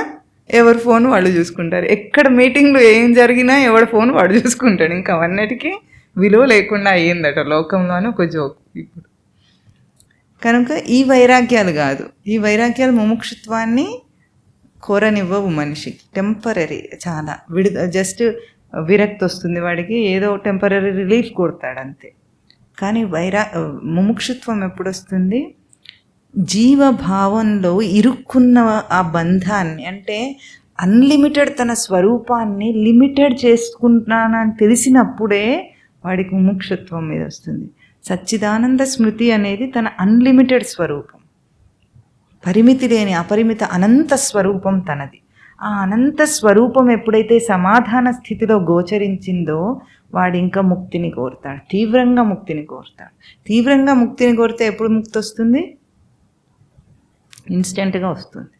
ఎవరి ఫోన్ వాళ్ళు చూసుకుంటారు, ఎక్కడ మీటింగ్లో ఏం జరిగినా ఎవరి ఫోన్ వాడు చూసుకుంటాడు. ఇంకా అవన్నిటికీ విలువ లేకుండా అయ్యిందట లోకంలోనే ఒక జోక్ ఇప్పుడు. కనుక ఈ వైరాగ్యాలు కాదు, ఈ వైరాగ్యాలు ముముక్షుత్వాన్ని కోరనివ్వవు మనిషికి. టెంపరీ, చాలా జస్ట్ విరక్తి వస్తుంది వాడికి, ఏదో టెంపరీ రిలీఫ్ కొడతాడు అంతే. కానీ ముముక్షుత్వం ఎప్పుడు వస్తుంది? జీవభావంలో ఇరుక్కున్న ఆ బంధాన్ని, అంటే అన్లిమిటెడ్ తన స్వరూపాన్ని లిమిటెడ్ చేసుకుంటున్నానని తెలిసినప్పుడే వాడికి ముముక్షుత్వం మీద వస్తుంది. సచ్చిదానంద స్మృతి అనేది తన అన్లిమిటెడ్ స్వరూపం, పరిమితి లేని అపరిమిత అనంత స్వరూపం తనది. ఆ అనంత స్వరూపం ఎప్పుడైతే సమాధాన స్థితిలో గోచరించిందో వాడు ఇంకా ముక్తిని కోరుతాడు, తీవ్రంగా ముక్తిని కోరుతాడు. తీవ్రంగా ముక్తిని కోరితే ఎప్పుడు ముక్తి వస్తుంది? ఇన్స్టెంట్గా వస్తుంది.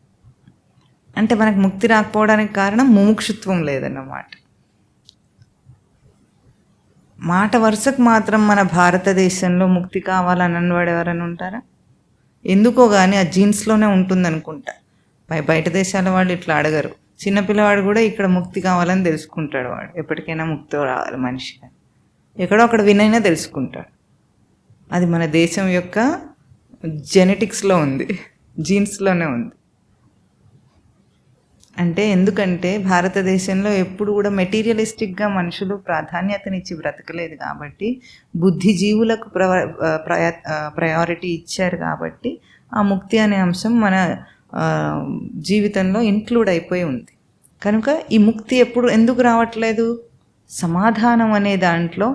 అంటే మనకు ముక్తి రాకపోవడానికి కారణం ముముక్షుత్వం లేదన్నమాట. మాట వరుసకు మాత్రం మన భారతదేశంలో ముక్తి కావాలని అన్నవాడు ఎవరైనా ఉంటారా? ఎందుకో కానీ ఆ జీన్స్లోనే ఉంటుందనుకుంటా. బయట దేశాల వాళ్ళు ఇట్లా అడగరు. చిన్నపిల్లవాడు కూడా ఇక్కడ ముక్తి కావాలని తెలుసుకుంటాడు. వాడు ఎప్పటికైనా ముక్తి రావాలి మనిషిగా, ఎక్కడో అక్కడ వినైనా తెలుసుకుంటాడు. అది మన దేశం యొక్క జెనెటిక్స్లో ఉంది. జీన్స్లోనే ఉంది. అంటే ఎందుకంటే భారతదేశంలో ఎప్పుడు కూడా మెటీరియలిస్టిక్గా మనుషులు ప్రాధాన్యతనిచ్చి బ్రతకలేదు కాబట్టి, బుద్ధిజీవులకు ప్రయారిటీ ఇచ్చారు కాబట్టి ఆ ముక్తి అనే అంశం మన జీవితంలో ఇంక్లూడ్ అయిపోయి ఉంది. కనుక ఈ ముక్తి ఎందుకు రావట్లేదు? సమాధానం అనే దాంట్లో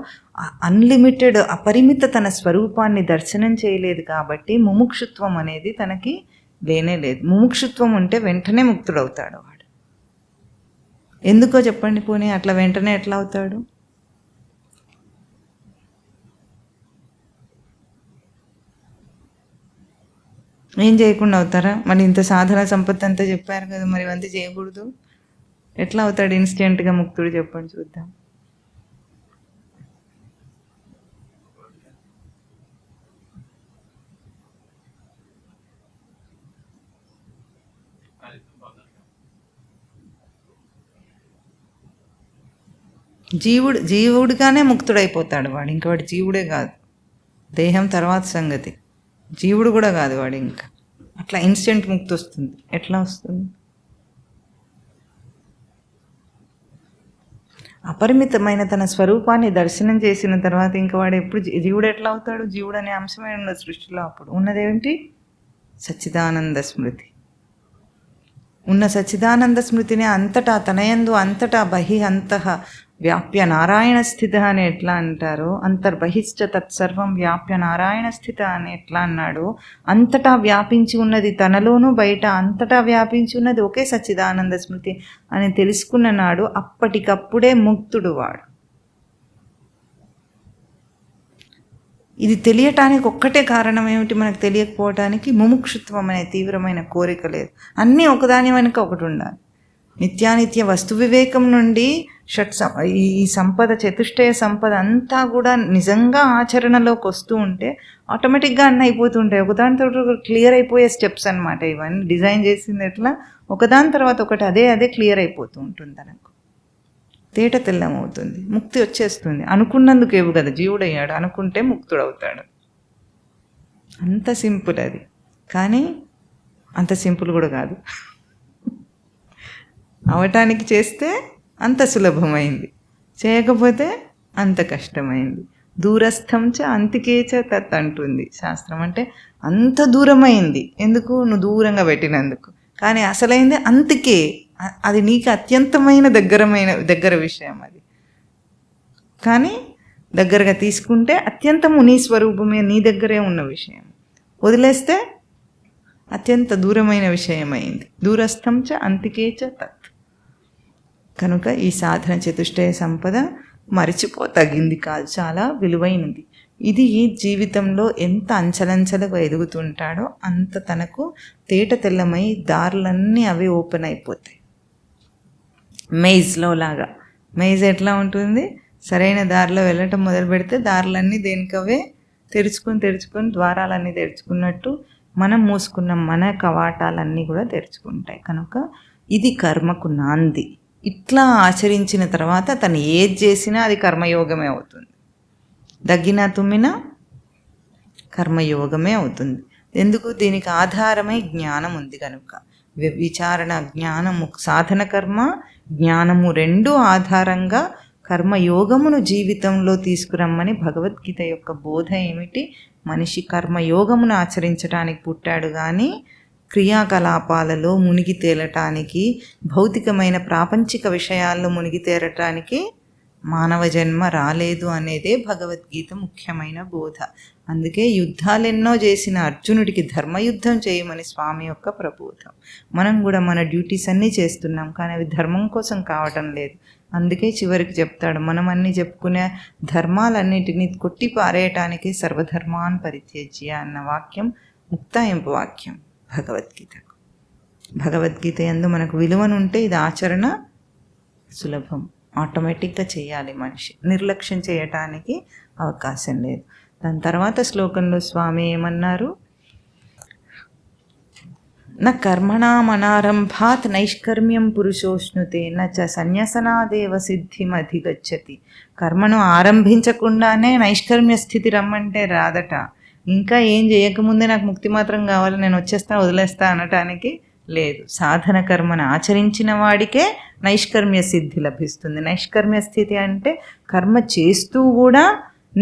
అన్లిమిటెడ్ అపరిమిత తన స్వరూపాన్ని దర్శనం చేయలేదు కాబట్టి ముముక్షుత్వం అనేది తనకి లేనే లేదు. ముముక్షుత్వం ఉంటే వెంటనే ముక్తుడవుతాడు వాడు. ఎందుకో చెప్పండి పోనీ, అట్లా వెంటనే ఎట్లా అవుతాడు? ఏం చేయకుండా అవుతారా? మరి ఇంత సాధన సంపత్తి అంతా చెప్పారు కదా, మరి ఇవంతా చేయకూడదు, ఎట్లా అవుతాడు ఇన్స్టెంట్గా ముక్తుడు? చెప్పండి చూద్దాం. జీవుడిగానే ముక్తుడైపోతాడు వాడు. ఇంకా వాడు జీవుడే కాదు, దేహం తర్వాత సంగతి. జీవుడు కూడా కాదు వాడు ఇంకా. అట్లా ఇన్స్టెంట్ ముక్తి వస్తుంది. ఎట్లా వస్తుంది? అపరిమితమైన తన స్వరూపాన్ని దర్శనం చేసిన తర్వాత ఇంకా వాడు ఎప్పుడు జీవుడు ఎట్లా అవుతాడు? జీవుడు అనే అంశమే ఉన్నది సృష్టిలో. అప్పుడు ఉన్నదేమిటి? సచ్చిదానంద స్మృతి. ఉన్న సచ్చిదానంద స్మృతిని అంతటా తనయందు అంతటా బహి అంతః వ్యాప్య నారాయణ స్థిత అని ఎట్లా అంటారో, అంతర్బహిశ్చ తత్సర్వం వ్యాప్య నారాయణ స్థిత అని ఎట్లా అన్నాడో, అంతటా వ్యాపించి ఉన్నది తనలోనూ బయట అంతటా వ్యాపించి ఉన్నది ఒకే సచ్చిదానంద స్మృతి అని తెలుసుకున్న నాడు అప్పటికప్పుడే ముక్తుడు వాడు. ఇది తెలియటానికి ఒక్కటే కారణం ఏమిటి మనకు తెలియకపోవటానికి? ముముక్షుత్వం అనే తీవ్రమైన కోరిక లేదు. అన్నీ ఒకదాని వెనుక ఒకటి ఉండాలి. నిత్యానిత్య వస్తు వివేకం నుండి ఈ సంపద, చతుష్టయ సంపద అంతా కూడా నిజంగా ఆచరణలోకి వస్తూ ఉంటే ఆటోమేటిక్గా అన్నీ అయిపోతుంటాయి. ఒకదానితో క్లియర్ అయిపోయే స్టెప్స్ అనమాట ఇవన్నీ. డిజైన్ చేసింది ఎట్లా ఒకదాని తర్వాత ఒకటి అదే క్లియర్ అయిపోతూ ఉంటుంది. తనకు తేట తెల్లమవుతుంది, ముక్తి వచ్చేస్తుంది. అనుకున్నందుకేవు కదా జీవుడయ్యాడు, అనుకుంటే ముక్తుడవుతాడు. అంత సింపుల్ అది. కానీ అంత సింపుల్ కూడా కాదు. అవటానికి చేస్తే అంత సులభమైంది, చేయకపోతే అంత కష్టమైంది. దూరస్థం చ అంతికేచ తత్ అంటుంది శాస్త్రం. అంటే అంత దూరమైంది. ఎందుకు? నువ్వు దూరంగా పెట్టినందుకు. కానీ అసలైంది అంతికే. అది నీకు అత్యంతమైన దగ్గర విషయం అది. కానీ దగ్గరగా తీసుకుంటే అత్యంతము నీ స్వరూపమే, నీ దగ్గరే ఉన్న విషయం. వదిలేస్తే అత్యంత దూరమైన విషయమైంది. దూరస్థం చ అంతికేచ తత్. కనుక ఈ సాధన చతుష్టయ సంపద మరిచిపోతగింది కాదు, చాలా విలువైనది. ఇది ఈ జీవితంలో ఎంత అంచలంచలుగా ఎదుగుతుంటాడో అంత తనకు తేట తెల్లమై దారులన్నీ అవి ఓపెన్ అయిపోతాయి. మెయిజ్లో లాగా. మెయిజ్ ఎట్లా ఉంటుంది? సరైన దారిలో వెళ్ళటం మొదలు పెడితే దారులన్నీ దేనికవే తెరుచుకొని ద్వారాలన్నీ తెరుచుకున్నట్టు మనం మూసుకున్న మన కవాటాలన్నీ కూడా తెరుచుకుంటాయి. కనుక ఇది కర్మకు నాంది. ఇట్లా ఆచరించిన తర్వాత తను ఏది చేసినా అది కర్మయోగమే అవుతుంది. దగ్గినా తుమ్మినా కర్మయోగమే అవుతుంది. ఎందుకు? దీనికి ఆధారమై జ్ఞానం ఉంది కనుక. విచారణ, జ్ఞానము, సాధన కర్మ, జ్ఞానము రెండూ ఆధారంగా కర్మయోగమును జీవితంలో తీసుకురమ్మని భగవద్గీత యొక్క బోధ ఏమిటి? మనిషి కర్మయోగమును ఆచరించడానికి పుట్టాడు కానీ క్రియాకలాపాలలో మునిగి తేలటానికి, భౌతికమైన ప్రాపంచిక విషయాల్లో మునిగి తేలటానికి మానవ జన్మ రాలేదు అనేదే భగవద్గీత ముఖ్యమైన బోధ. అందుకే యుద్ధాలెన్నో చేసిన అర్జునుడికి ధర్మయుద్ధం చేయమని స్వామి యొక్క ప్రబోధం. మనం కూడా మన డ్యూటీస్ అన్నీ చేస్తున్నాం, కానీ అవి ధర్మం కోసం కావటం లేదు. అందుకే చివరికి చెప్తాడు, మనం అన్నీ చెప్పుకునే ధర్మాలన్నిటినీ కొట్టి పారేయటానికి సర్వధర్మాన్ పరిత్యజ్య అన్న వాక్యం ముక్తాయింపు వాక్యం భగవద్గీతకు. భగవద్గీత యందు మనకు విలువనుంటే ఇది ఆచరణ సులభం. ఆటోమేటిక్గా చేయాలి మనిషి, నిర్లక్ష్యం చేయటానికి అవకాశం లేదు. దాని తర్వాత శ్లోకంలో స్వామి ఏమన్నారు? న కర్మణామనారంభాత్ నైష్కర్మ్యం పురుషోష్ణుతే నచ సన్యసనాదేవ సిద్ధిమధిగచ్చతి. కర్మను ఆరంభించకుండానే నైష్కర్మ్య స్థితి రమ్మంటే రాదట. ఇంకా ఏం చేయకముందే నాకు ముక్తి మాత్రం కావాలి, నేను వచ్చేస్తా వదిలేస్తా అనటానికి లేదు. సాధన కర్మను ఆచరించిన వాడికే నైష్కర్మ్య సిద్ధి లభిస్తుంది. నైష్కర్మ్య స్థితి అంటే కర్మ చేస్తూ కూడా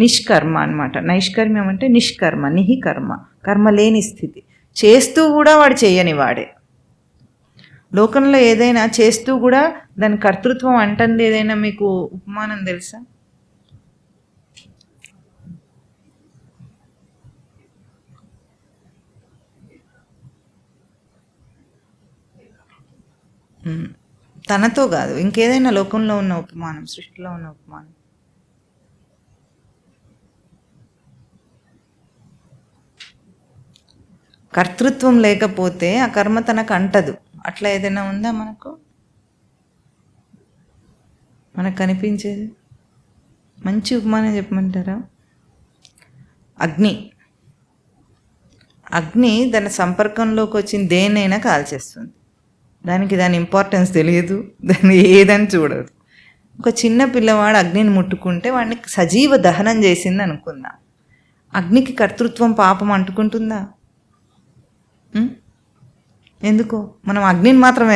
నిష్కర్మ అనమాట. నైష్కర్మ్యం అంటే నిష్కర్మ, నిహి కర్మ, కర్మ లేని స్థితి. చేస్తూ కూడా వాడు చేయని వాడే. లోకంలో ఏదైనా చేస్తూ కూడా దాని కర్తృత్వం అంటుంది ఏదైనా మీకు ఉపమానం తెలుసా? తనతో కాదు, ఇంకేదైనా లోకంలో ఉన్న ఉపమానం, సృష్టిలో ఉన్న ఉపమానం. కర్తృత్వం లేకపోతే ఆ కర్మ తనకు అంటదు. అట్లా ఏదైనా ఉందా మనకు కనిపించేది? మంచి ఉపమానం చెప్పమంటారా? అగ్ని దాని సంపర్కంలోకి వచ్చిన దేనైనా కాల్చేస్తుంది. దాని ఇంపార్టెన్స్ తెలియదు, దాన్ని ఏదని చూడదు. ఒక చిన్న పిల్లవాడు అగ్నిని ముట్టుకుంటే వాడిని సజీవ దహనం చేసింది అనుకుందాం. అగ్నికి కర్తృత్వం పాపం అంటుకుంటుందా? ఎందుకో మనం అగ్నిని మాత్రమే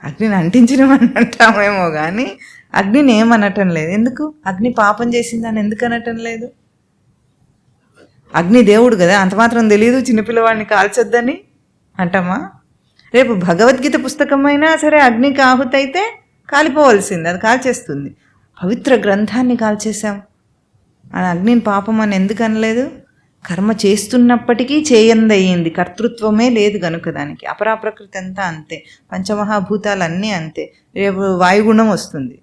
అగ్నిని అంటించినమని అంటామేమో కానీ అగ్నిని ఏమనటం లేదు. ఎందుకు? అగ్ని పాపం చేసిందని ఎందుకు అనటం లేదు? అగ్ని దేవుడు కదా, అంత మాత్రం తెలియదు చిన్నపిల్లవాడిని కాల్చొద్దని అంటామా? రేపు భగవద్గీత పుస్తకమైనా సరే అగ్నికి ఆహుతైతే కాలిపోవలసింది, అది కాల్చేస్తుంది. పవిత్ర గ్రంథాన్ని కాల్చేసాం, అది అగ్నిని పాపం అని ఎందుకు అనలేదు? కర్మ చేస్తున్నప్పటికీ చేయందయ్యింది, కర్తృత్వమే లేదు కనుక దానికి. అపరాప్రకృతి అంతా అంతే, పంచమహాభూతాలన్నీ అంతే. రేపు వాయుగుణం వస్తుంది,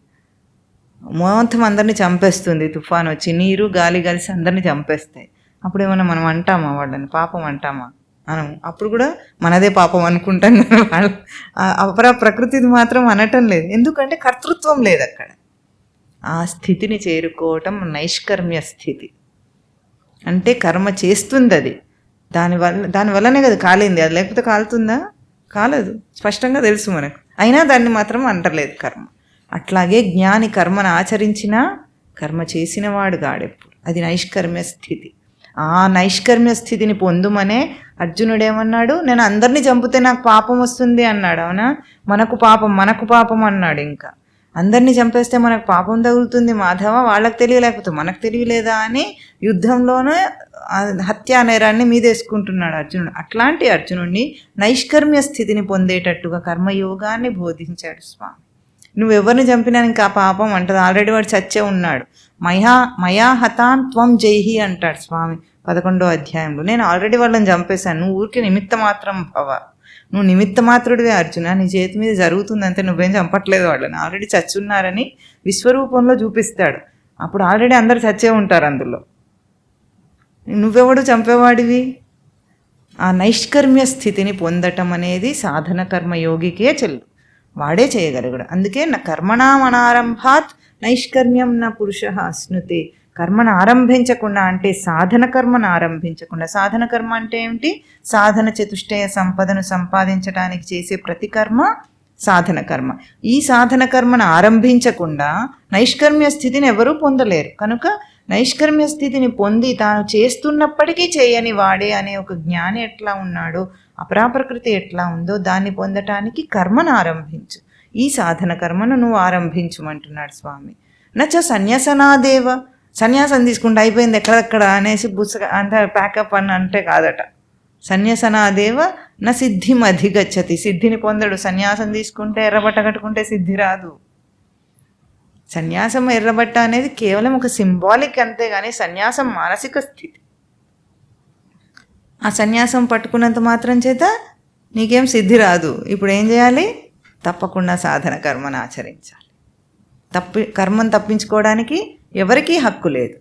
మొత్తం అందరినీ చంపేస్తుంది. తుఫాన్ వచ్చి నీరు గాలి కలిసి అందరినీ చంపేస్తాయి. అప్పుడు ఏమన్నా మనం అంటామా వాళ్ళని పాపం అంటామా? మనం అప్పుడు కూడా మనదే పాపం అనుకుంటాం కానీ వాళ్ళు అపరా ప్రకృతిది మాత్రం అనటం లేదు. ఎందుకంటే కర్తృత్వం లేదు అక్కడ. ఆ స్థితిని చేరుకోవటం నైష్కర్మ్య స్థితి. అంటే కర్మ చేస్తుంది అది, దానివల్లనే కదా కాలింది, అది లేకపోతే కాలుతుందా? కాలదు, స్పష్టంగా తెలుసు మనకు. అయినా దాన్ని మాత్రం అంటలేదు కర్మ. అట్లాగే జ్ఞాని కర్మను ఆచరించినా కర్మ చేసిన వాడు గాడెప్పుడు. అది నైష్కర్మ్య స్థితి. ఆ నైష్కర్మ్య స్థితిని పొందుమనే అర్జునుడు ఏమన్నాడు? నేను అందరినీ చంపితే నాకు పాపం వస్తుంది అన్నాడు. అవునా? మనకు పాపం అన్నాడు. ఇంకా అందరినీ చంపేస్తే మనకు పాపం తగులుతుంది మాధవ, వాళ్ళకి తెలియలేకపోతే మనకు తెలియలేదా అని యుద్ధంలోనే హత్యా నేరాన్ని మీదేసుకుంటున్నాడు అర్జునుడు. అట్లాంటి అర్జునుడిని నైష్కర్మ్య స్థితిని పొందేటట్టుగా కర్మయోగాన్ని బోధించాడు స్వామి. నువ్వెవరిని చంపినా ఇంకా పాపం అంటది, ఆల్రెడీ వాడు చచ్చే ఉన్నాడు. మయా హతాన్ త్వం జైహి అంటాడు స్వామి 11వ అధ్యాయంలో. నేను ఆల్రెడీ వాళ్ళని చంపేశాను, నువ్వు ఊరికి నిమిత్త మాత్రం భవ, నువ్వు నిమిత్త మాత్రుడివే అర్జున, నీ చేతి మీద జరుగుతుందంటే నువ్వేం చంపట్లేదు వాళ్ళని, ఆల్రెడీ చచ్చున్నారని విశ్వరూపంలో చూపిస్తాడు. అప్పుడు ఆల్రెడీ అందరు చచ్చే ఉంటారు అందులో, నువ్వెవడు చంపేవాడివి? ఆ నైష్కర్మ్య స్థితిని పొందటం అనేది సాధన కర్మయోగికే వాడే చేయగలుగుడు. అందుకే నా కర్మణామనారంభాత్ నైష్కర్మ్యం నా పురుష అశ్నుతే. కర్మను ఆరంభించకుండా అంటే సాధన కర్మను ఆరంభించకుండా. సాధన కర్మ అంటే ఏమిటి? సాధన చతుష్టయ సంపదను సంపాదించడానికి చేసే ప్రతి కర్మ సాధన కర్మ. ఈ సాధన కర్మను ఆరంభించకుండా నైష్కర్మ్య స్థితిని ఎవరూ పొందలేరు. కనుక నైష్కర్మ్య స్థితిని పొంది తాను చేస్తున్నప్పటికీ చేయని వాడే అనే ఒక జ్ఞాని ఎట్లా ఉన్నాడో, అపరాప్రకృతి ఎట్లా ఉందో దాన్ని పొందటానికి కర్మను ఆరంభించు. ఈ సాధన కర్మను నువ్వు ఆరంభించమంటున్నాడు స్వామి. నచ్చ సన్యాసనాదేవ, సన్యాసం తీసుకుంటే అయిపోయింది ఎక్కడెక్కడ అనేసి అంత ప్యాకప్ అని అంటే కాదట. సన్యాసనాదేవ నా సిద్ధిం అధిగచ్చతి, సిద్ధిని పొందడు. సన్యాసం తీసుకుంటే ఎర్రబట్ట కట్టుకుంటే సిద్ధి రాదు. సన్యాసం ఎర్రబట్ట అనేది కేవలం ఒక సింబాలిక్ అంతేగాని సన్యాసం మానసిక స్థితి. ఆ సన్యాసం పట్టుకున్నంత మాత్రం చేత నీకేం సిద్ధి రాదు. ఇప్పుడు ఏం చేయాలి? తప్పకుండా సాధన కర్మను ఆచరించాలి. కర్మను తప్పించుకోవడానికి ఎవరికీ హక్కు లేదు.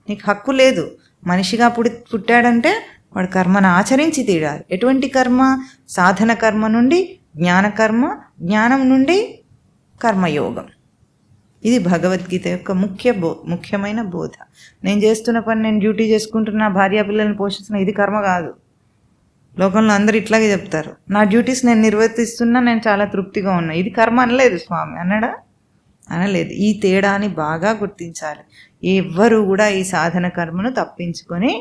నీకు హక్కు లేదు. మనిషిగా పుట్టాడంటే వాడు కర్మను ఆచరించి తీరాలి. ఎటువంటి కర్మ? సాధన కర్మ నుండి జ్ఞానకర్మ, జ్ఞానం నుండి కర్మయోగం. ఇది భగవద్గీత యొక్క ముఖ్యమైన బోధ. నేను చేస్తున్న పని, నేను డ్యూటీ చేసుకుంటున్నా, భార్యా పిల్లల్ని పోషిస్తున్నా, ఇది కర్మ కాదు. లోకంలో అందరూ ఇట్లాగే చెప్తారు, నా డ్యూటీస్ నేను నిర్వర్తిస్తున్నా, నేను చాలా తృప్తిగా ఉన్నా, ఇది కర్మ అనలేదు స్వామి. అన్నాడా? అనలేదు. ఈ తేడాని బాగా గుర్తించాలి. ఎవ్వరూ కూడా ఈ సాధన కర్మను తప్పించుకొని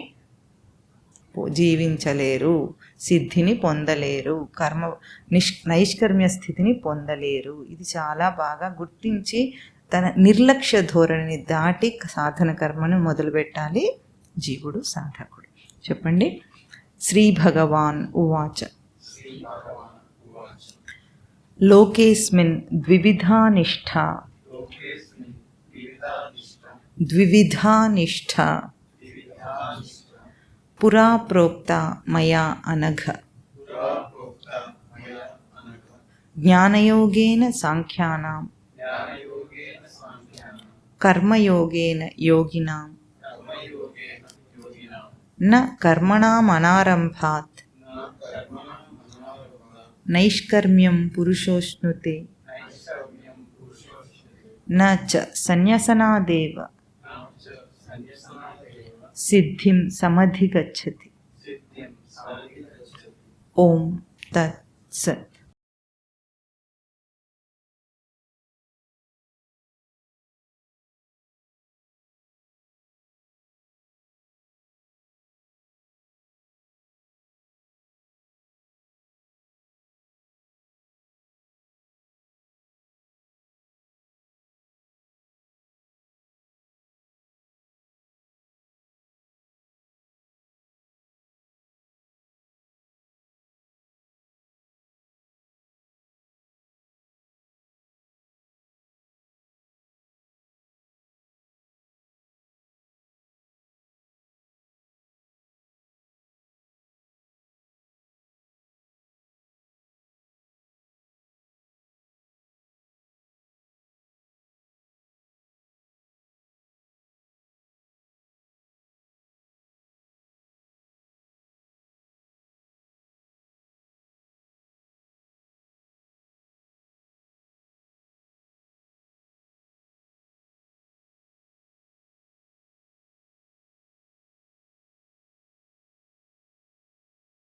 జీవించలేరు, సిద్ధిని పొందలేరు, నైష్కర్మ్య స్థితిని పొందలేరు. ఇది చాలా బాగా గుర్తించి తన నిర్లక్ష్య ధోరణిని దాటి సాధన కర్మను మొదలుపెట్టాలి జీవుడు, సాధకుడు. చెప్పండి. శ్రీ భగవాన్ ఉవాచ లోకేస్మిన్ ద్వివిధా నిష్ఠా పురా ప్రోక్త మయా అనఘ జ్ఞానయోగేన సాంఖ్యానాం కర్మయోగేన యోగినాం న కర్మణామనారంభాత్ నైష్కర్మ్యం పురుషోష్ణుతే న చ సన్యసనాదేవ సిద్ధిం సమధిగచ్చతి. ఓం తత్ సత్.